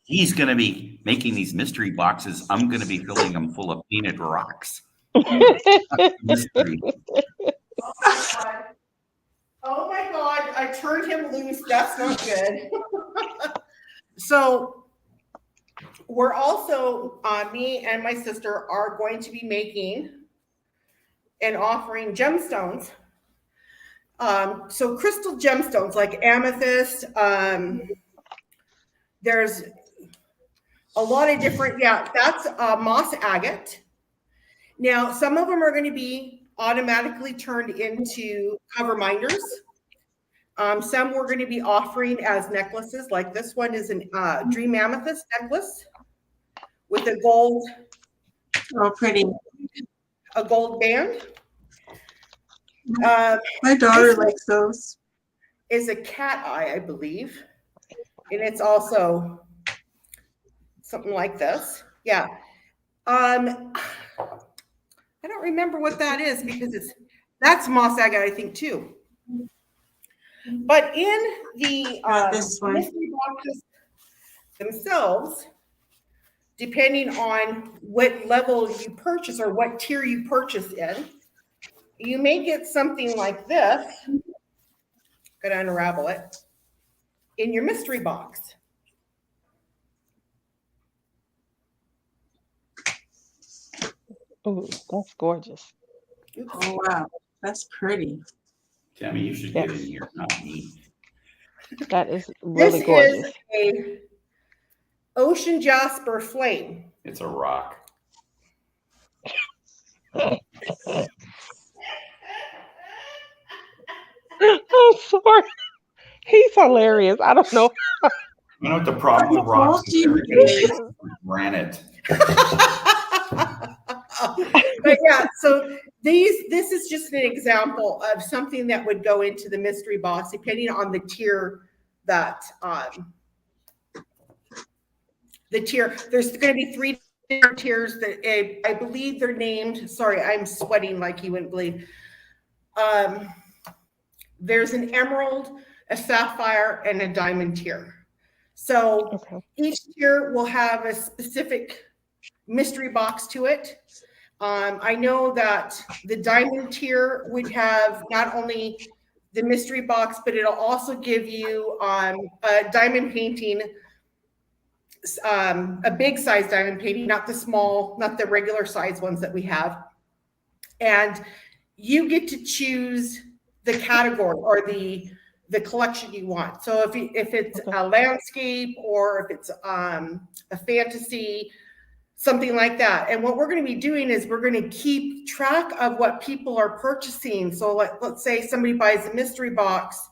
He's going to be making these mystery boxes. I'm going to be filling them full of painted rocks. Mystery. Oh my God, I turned him loose. That's not good. So we're also, me and my sister are going to be making and offering gemstones. So crystal gemstones like amethyst. There's a lot of different, that's moss agate. Now, some of them are going to be automatically turned into cover minders. Some we're going to be offering as necklaces, like this one is an dream amethyst necklace with a gold, pretty. A gold band. My daughter likes those. Is a cat eye, I believe, and it's also something like this. Yeah. I don't remember what that is because that's moss agate, I think, too. But in the mystery boxes themselves, depending on what level you purchase or what tier you purchase in, you may get something like this. Going to unravel it in your mystery box. Oh, that's gorgeous. Oh, wow. That's pretty. Tammy, you should get in here, not me. That is really gorgeous. This is a ocean jasper flame. It's a rock. I'm sorry. He's hilarious. I don't know. You know what the problem with rocks is? Everybody thinks it's granite. But yeah, so this is just an example of something that would go into the mystery box, depending on the tier that there's going to be 3 different tiers that I believe they're named. Sorry, I'm sweating like you wouldn't believe. There's an emerald, a sapphire, and a diamond tier. So each tier will have a specific mystery box to it. I know that the diamond tier would have not only the mystery box, but it'll also give you a diamond painting, a big size diamond painting, not the small, not the regular size ones that we have. And you get to choose the category or the collection you want. So if it's a landscape or if it's a fantasy, something like that. And what we're going to be doing is we're going to keep track of what people are purchasing. So let's say somebody buys a mystery box,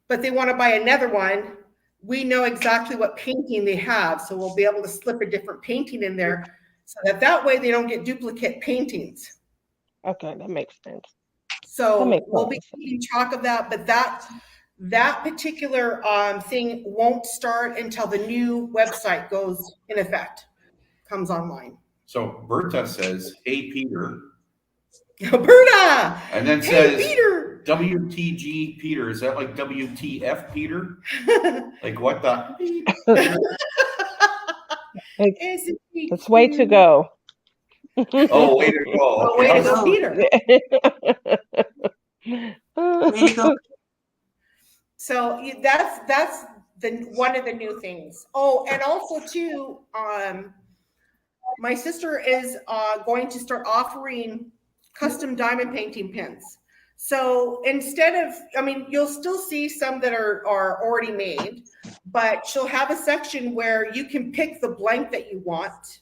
but they want to buy another one. We know exactly what painting they have. So we'll be able to slip a different painting in there so that way they don't get duplicate paintings. Okay, that makes sense. So we'll be keeping track of that, but that particular thing won't start until the new website goes in effect, comes online. So Berta says, "Hey Peter." Berta. And then hey, says, Peter. WTG Peter. Is that like WTF Peter? Like what the? It's way to go. Oh, way to go. Oh, way to go, Peter. Way to go. So that's one of the new things. Oh, and also too, my sister is going to start offering custom diamond painting pins. So instead of, I mean, you'll still see some that are already made, but she'll have a section where you can pick the blank that you want.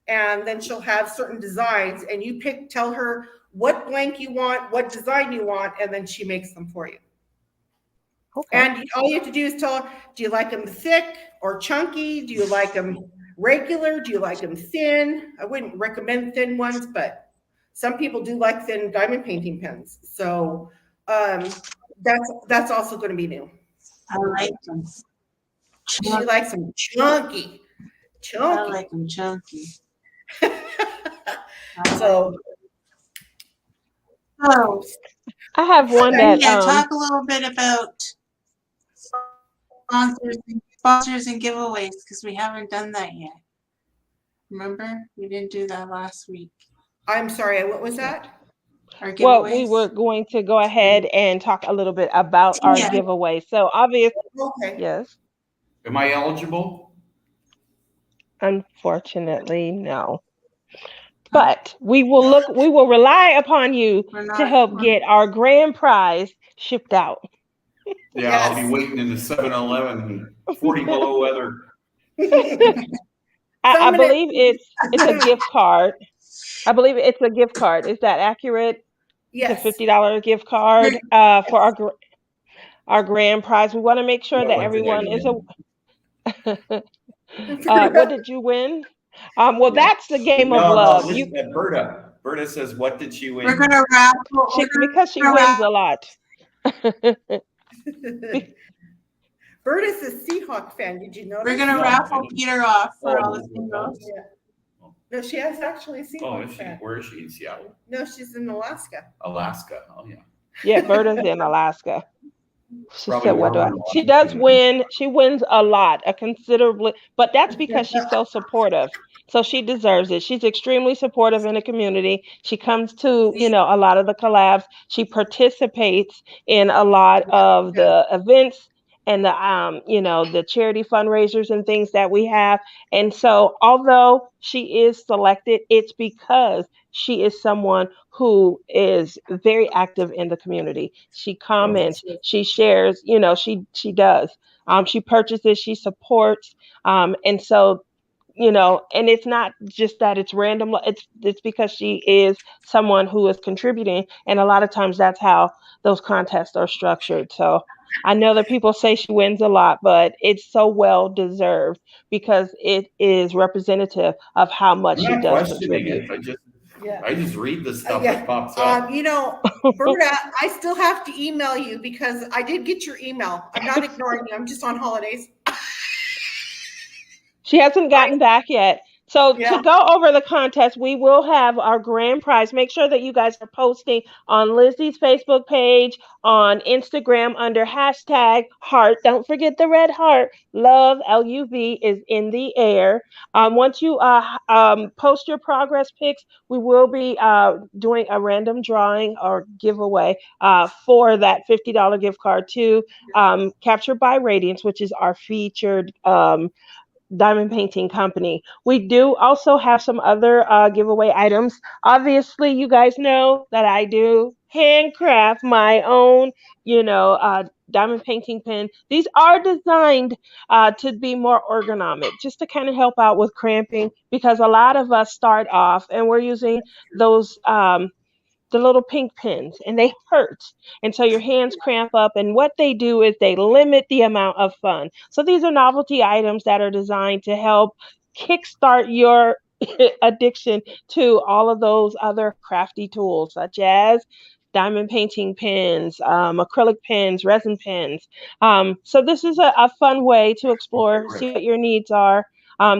And then she'll have certain designs, and you tell her what blank you want, what design you want, and then she makes them for you. Okay. And all you have to do is tell her, do you like them thick or chunky? Do you like them regular? Do you like them thin? I wouldn't recommend thin ones, but some people do like thin diamond painting pens. So that's also going to be new. I like them. She likes them chunky. I like them chunky. So, oh, I have one that talk a little bit about sponsors and giveaways, because we haven't done that yet. Remember, we didn't do that last week. I'm sorry, what was that? Our giveaways. Well, we were going to go ahead and talk a little bit about our giveaway. So obviously, yes. Am I eligible? Unfortunately, no. But we will rely upon you to help get our grand prize shipped out. Yeah, I'll be waiting in the 7-Eleven, 40 below weather. I believe it's a gift card. I believe it's a gift card. Is that accurate? Yes. It's a $50 gift card for our grand prize. We want to make sure that everyone is what did you win? Well, that's the game of love. No, Berta. Berta says, what did she win? We're gonna raffle because she wins a lot. Berta's a Seahawk fan. Did you know? We're gonna raffle Peter off for all the singles. Yeah. No, she is actually a Seahawk is she? fan. Where is she? In Seattle? No, she's in Alaska. Alaska. Oh yeah. Yeah, Berta's in Alaska. She Probably said, "What do I?" warmer She does win. She wins a lot, a considerably, but that's because she's so supportive. So she deserves it. She's extremely supportive in the community. She comes to, a lot of the collabs. She participates in a lot of the events and the charity fundraisers and things that we have. And so although she is selected, it's because she is someone who is very active in the community. She comments, she shares, she does. She purchases, she supports. And so, and it's not just that it's random. It's because she is someone who is contributing. And a lot of times that's how those contests are structured. So I know that people say she wins a lot, but it's so well deserved because it is representative of how much she does contribute. I just read the stuff that pops up. Berta, I still have to email you because I did get your email. I'm not ignoring you. I'm just on holidays. She hasn't gotten back yet. So to go over the contest, we will have our grand prize. Make sure that you guys are posting on Lizzie's Facebook page, on Instagram under #heart. Don't forget the red heart. Love, LUV, is in the air. Once you post your progress pics, we will be doing a random drawing or giveaway for that $50 gift card to Captured by Radiance, which is our featured diamond painting company. We do also have some other giveaway items. Obviously, you guys know that I do handcraft my own, diamond painting pen. These are designed to be more ergonomic, just to kind of help out with cramping, because a lot of us start off and we're using those the little pink pins, and they hurt. And so your hands cramp up, and what they do is they limit the amount of fun. So these are novelty items that are designed to help kickstart your addiction to all of those other crafty tools, such as diamond painting pens, acrylic pens, resin pens. So this is a fun way to explore, see what your needs are.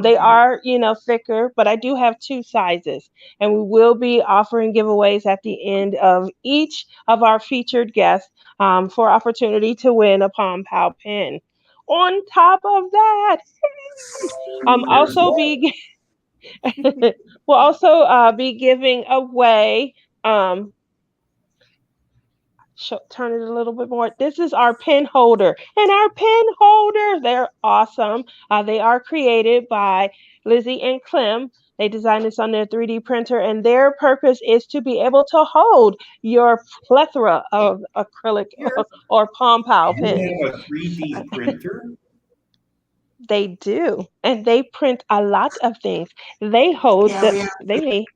They are, thicker, but I do have 2 sizes, and we will be offering giveaways at the end of each of our featured guests for opportunity to win a Palm Pow pen. On top of that, we'll also be giving away. Turn it a little bit more. This is our pen holder, and our pen holders, they're awesome. They are created by Lizzie and Clem. They designed this on their 3D printer, and their purpose is to be able to hold your plethora of acrylic or Palm Pow You pens. have a 3D printer? They do, and they print a lot of things. They hold Yeah, we the have. they make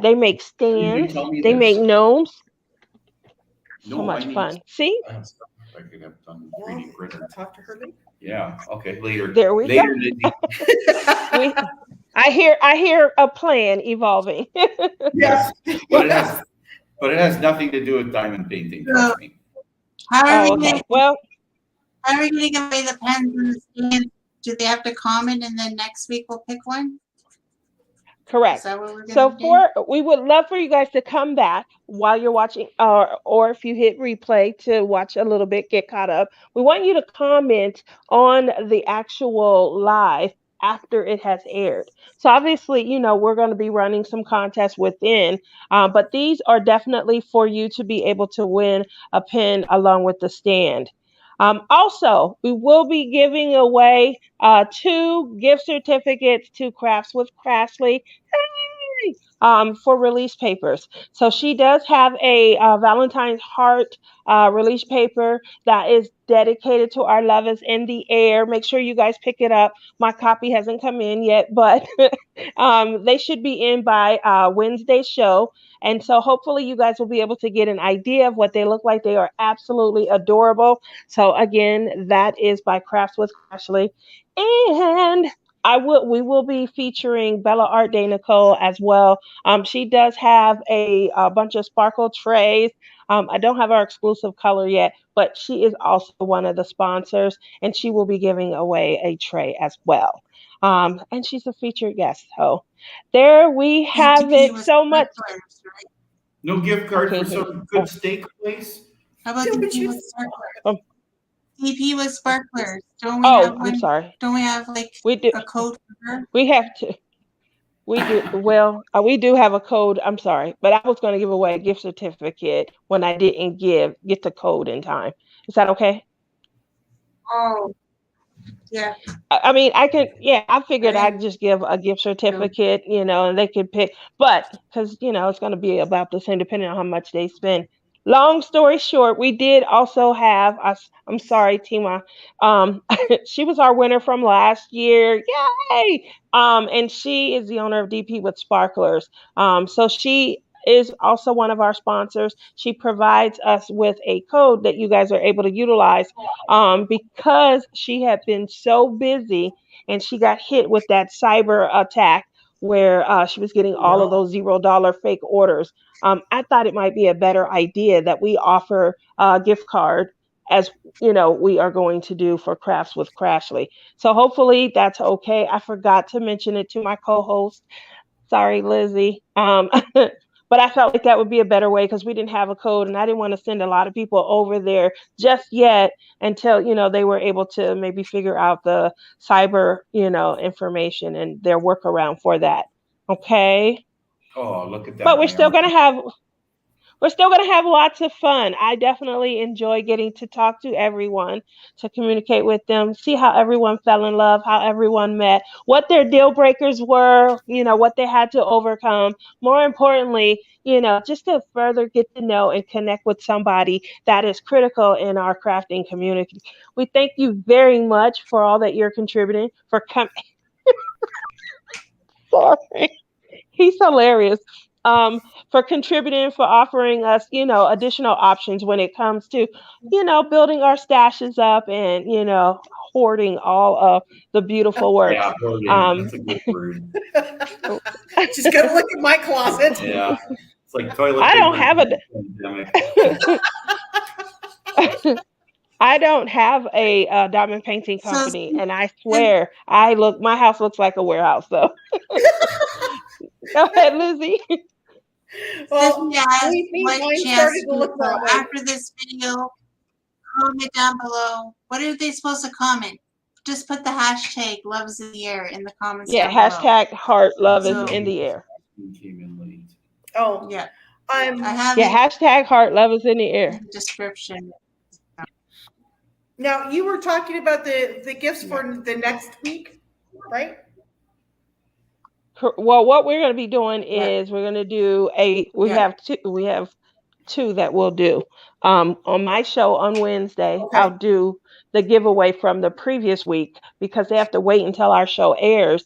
they make Why didn't you stands, tell me they make this? gnomes. So No, I much need fun. See, I have stuff I could have done with Well, 3D printer. talk to her later. Yeah, okay, later. there we go. Later, Lizzie. We I hear a plan evolving. Yes, but it has nothing to do with diamond painting, trust me. How are Oh, we gonna okay. Well, how are we gonna give away the pens and the stands? Do they have to comment and then next week we'll pick one? Is correct. that what we're So gonna do? we would love for you guys to come back while you're watching, or if you hit replay to watch a little bit, get caught up. We want you to comment on the actual live after it has aired. So obviously, we're going to be running some contests within, but these are definitely for you to be able to win a pin along with the stand. Also, we will be giving away 2 gift certificates to Crafts with Craftsly for release papers. So she does have a Valentine's Heart release paper that is dedicated to our Love is in the Air. Make sure you guys pick it up. My copy hasn't come in yet, but they should be in by Wednesday's show. And so hopefully you guys will be able to get an idea of what they look like. They are absolutely adorable. So again, that is by Crafts with Ashley. And we will be featuring Bella Art Day Nicole as well. She does have a bunch of sparkle trays. I don't have our exclusive color yet, but she is also one of the sponsors, and she will be giving away a tray as well. And she's a featured guest. So there we have DP it. was So much. sparklers, right? No gift I card can't for hear some you. good steak place? How about Yeah, but DP you- with sparklers? Oh. DP with sparklers. Don't we Oh, have I'm one? sorry. Don't we have like We do. a code for her? We have to. We do. Well, we do have a code. I'm sorry, but I was going to give away a gift certificate when I didn't get the code in time. Is that okay? Oh, yeah. I mean, I can, yeah, I figured I I'd just give a gift certificate, and they could pick, but because, it's going to be about the same depending on how much they spend. Long story short, we did also have, I'm sorry, Tima, she was our winner from last year. Yay! And she is the owner of DP with Sparklers. So she is also one of our sponsors. She provides us with a code that you guys are able to utilize because she had been so busy and she got hit with that cyber attack where she was getting all of those $0 fake orders. I thought it might be a better idea that we offer a gift card as we are going to do for Crafts with Crashly. So hopefully that's okay. I forgot to mention it to my co-host. Sorry, Lizzie. But I felt like that would be a better way because we didn't have a code and I didn't want to send a lot of people over there just yet until, they were able to maybe figure out the cyber, information and their workaround for that. Okay. Oh, look at that. But we're still going to have lots of fun. I definitely enjoy getting to talk to everyone, to communicate with them, see how everyone fell in love, how everyone met, what their deal breakers were, what they had to overcome. More importantly, just to further get to know and connect with somebody that is critical in our crafting community. We thank you very much for all that you're contributing, for coming. Sorry. He's hilarious. For contributing, for offering us, additional options when it comes to, building our stashes up and, hoarding all of the beautiful works. Yeah, hoarding. That's a good word. Just go look at my closet. Yeah. It's like toilet paper. I don't have I don't have a diamond painting company, and I swear my house looks like a warehouse. So go ahead, Lizzie. Well, what started to look that way. after this video, comment down below. What are they supposed to comment? Just put the hashtag loves in the air in the comments. Yeah, down hashtag heart love So- is in the air. Came in late. Oh, below. Yeah, I have Yeah, it hashtag heart love is in the in air. the description. now you were talking about the gifts for the next week, right? Well, what we're going to be doing What? is we're going to do we Yeah. have two that we'll do. On my show on Wednesday, Okay. I'll do the giveaway from the previous week because they have to wait until our show airs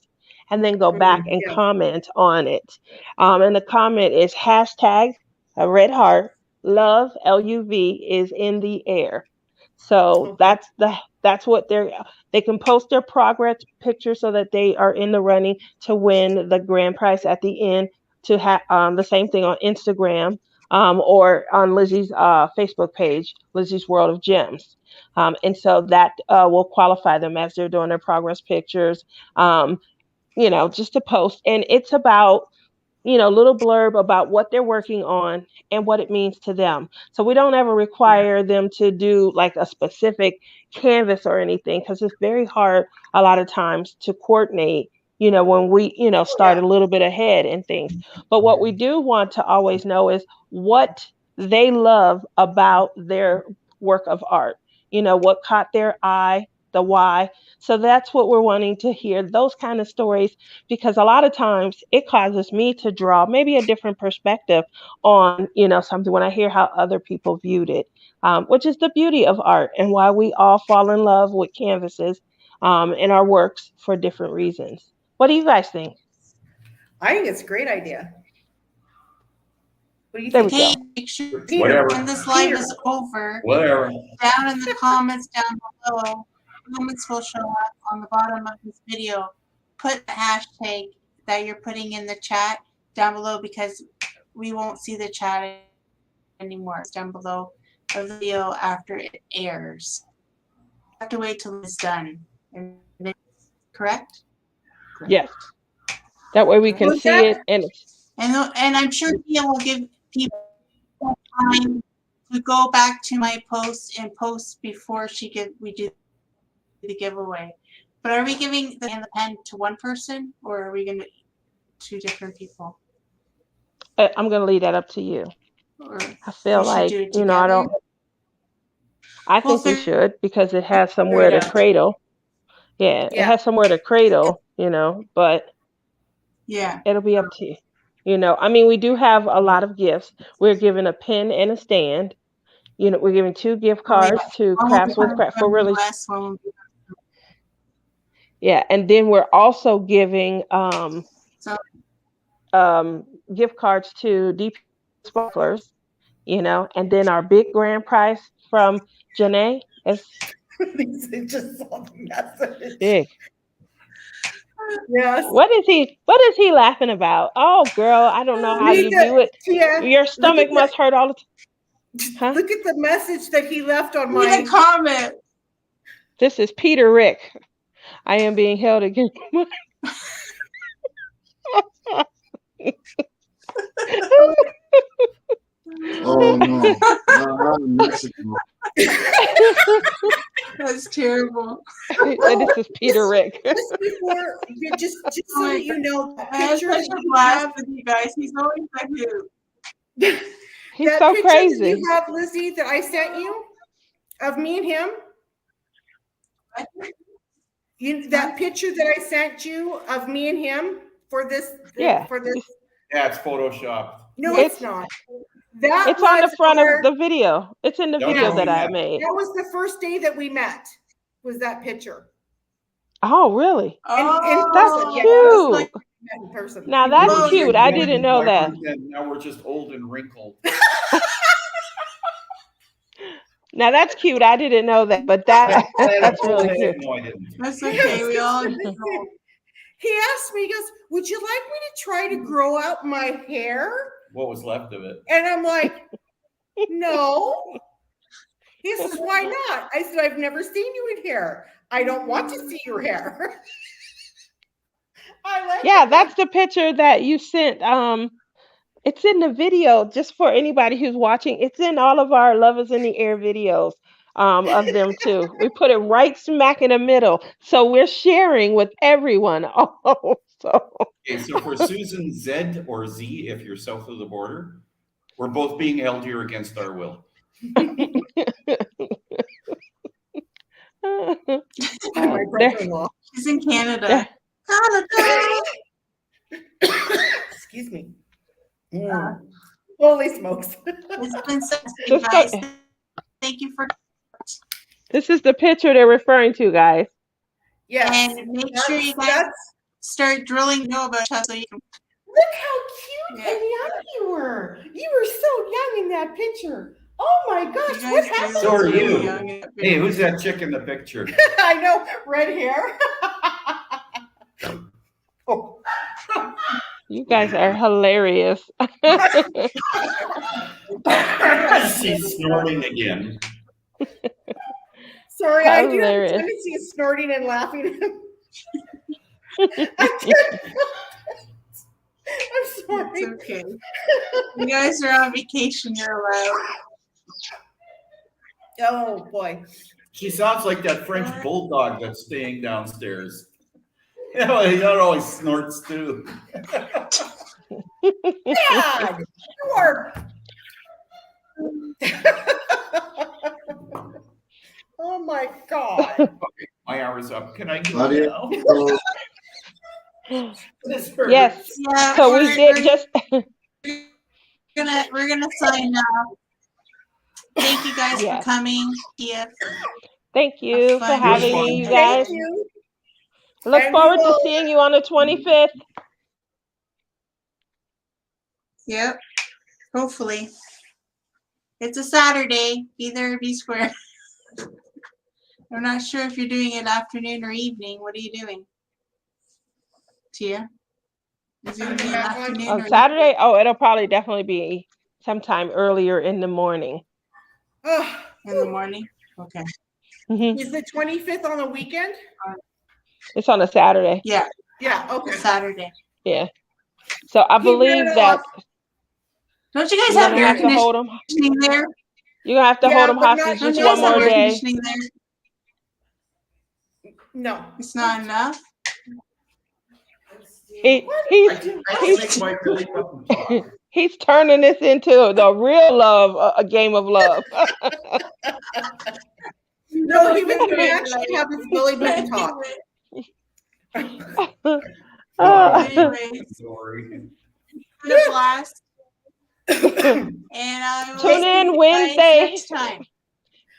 and then go back and Yeah. comment on it. And the comment is hashtag a red heart, love, LUV is in the air. So Okay. that's what they can post their progress picture so that they are in the running to win the grand prize at the end. To have the same thing on Instagram or on Lizzie's Facebook page, Lizzie's World of Gems. And so that will qualify them as they're doing their progress pictures, just to post. And it's about little blurb about what they're working on and what it means to them. So we don't ever Yeah. require them to do like a specific canvas or anything because it's very hard a lot of times to coordinate, when we, start Yeah. a little bit ahead and things. But what we do want to always know is what they love about their work of art, what caught their eye, the why. So that's what we're wanting to hear, those kind of stories, because a lot of times it causes me to draw maybe a different perspective on something when I hear how other people viewed it, which is the beauty of art and why we all fall in love with canvases and our works for different reasons. What do you guys think? I think it's a great idea. What do you There we think? go. Hey, make sure Peter, when this live Peter. is over, Whatever. down in the comments down below, comments will show up on the bottom of this video. Put the hashtag that you're putting in the chat down below because we won't see the chat anymore. It's down below the video after it airs. You have to wait till it's done. Correct? Yes. That way we can Who's see that? it and And I'm sure Tia will give people time to go back to my post and post before we do the giveaway. But are we giving the pen to one person or are we going to two different people? I'm going to leave that up to you. Or I feel we should like, do it together? I think we should because it has somewhere Fair to enough. cradle. Yeah, it Yeah. has somewhere to cradle, but Yeah. it'll be up to you. I mean, we do have a lot of gifts. We're giving a pen and a stand. We're giving 2 gift cards to Crafts with Craft for really. Yeah, and then we're also giving gift cards to Deep Sparklers, and then our big grand prize from Jene is Just saw the message. big. Yes. What is he laughing about? Oh, girl, I don't know how you do it. Tia, Your stomach must hurt all the time. Huh? Look at the message that he left on Read my a comment. This is Peter Rick. I am being held against my Oh no. I'm in Mexico. That's terrible. This is Peter Rick. just so that you know, that I had picture such that a you blast have, with you guys. He's always like you. He's that so picture that crazy. you have, Lizzie, that I sent you of me and him. That picture that I sent you of me and him for this. Yeah. For this. Yeah, it's photoshopped. No, It's- it's not. That It's on the was front our- of the video. It's in the That was video when that we I met. made. That was the first day that we met. Was that picture? Oh, really? In That's person, yeah, cute. it was like we met in person. Now We that's were cute. just I young didn't and know that. vibrant, and now we're just old and wrinkled. Now that's cute. I didn't know that, but that's really cute. No, I didn't. That's okay. We all He asked me, he goes, would you like me to try to grow out my hair? What was left of it? And I'm like, no. He says, why not? I said, I've never seen you in hair. I don't want to see your hair. I like Yeah, it. that's the picture that you sent. It's in the video just for anybody who's watching. It's in all of our Love is in the Air videos of them too. We put it right smack in the middle. So we're sharing with everyone. Oh, so Okay, so for Susan Z or Z, if you're south of the border, we're both being held here against our will. My brother-in-law. She's in Canada. There. Canada. Excuse me. Holy smokes. It's been sexy, Just guys. go- Thank you for. This is the picture they're referring to, guys. Yes. And make sure you guys start drilling know about us so you can. Look how cute and young you were. You were so young in that picture. Oh my gosh, You what guys happened? So are really you. young and Hey, who's that chick in the picture? I know, red hair. Oh. You guys are hilarious. She's snorting again. Sorry, I do have a Hilarious. tendency of snorting and laughing. I'm sorry. It's okay. You guys are on vacation. You're allowed. Oh boy. She sounds like that French bulldog that's staying downstairs. You know, he always snorts too. Dad, you are. Oh my God. Okay, my hour's up. Can I go Nadia, now? so This hurts. Yes. Yeah. So we did just. We're gonna sign off. Thank you guys Yes. for coming. Yeah. Thank you for Fun. having Fun. me, you Thank guys. you. Look And we forward to will- seeing you on the 25th. Yep. Hopefully. It's a Saturday. Be there or be square. I'm not sure if you're doing it afternoon or evening. What are you doing? Tia? Is it gonna be an afternoon On or Saturday? Oh, it'll probably definitely be sometime earlier in the morning. Oh, in the morning? Okay. Mhm. is the 25th on a weekend? It's on a Saturday. Yeah, Yeah, okay. Saturday. Yeah. So I Keep believe it that off. Don't you guys you're have gonna air have to hold them. conditioning there? You're gonna have to Yeah, hold them but not- hostage Don't just you one guys have more air day. conditioning there? No. It's not enough? He, I can make my belly button talk. he's turning this into the real love, a game of love. No, he was going to actually have his belly button talk. Anyway, Sorry. it's been a blast. And I will Tune see in you guys Wednesday. next time.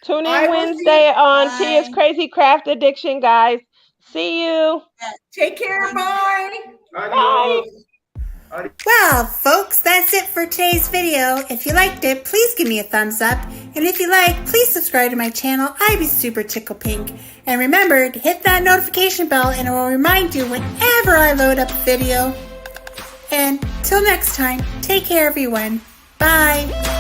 Tune I in will see Wednesday on Bye. Tia's Crazy Craft Addiction, guys. See you. Take care. Bye. Adios. Well, folks, that's it for today's video. If you liked it, please give me a thumbs up. And if you like, please subscribe to my channel. I'd be super tickle pink. And remember to hit that notification bell and it will remind you whenever I load up a video. And till next time, take care, everyone. Bye.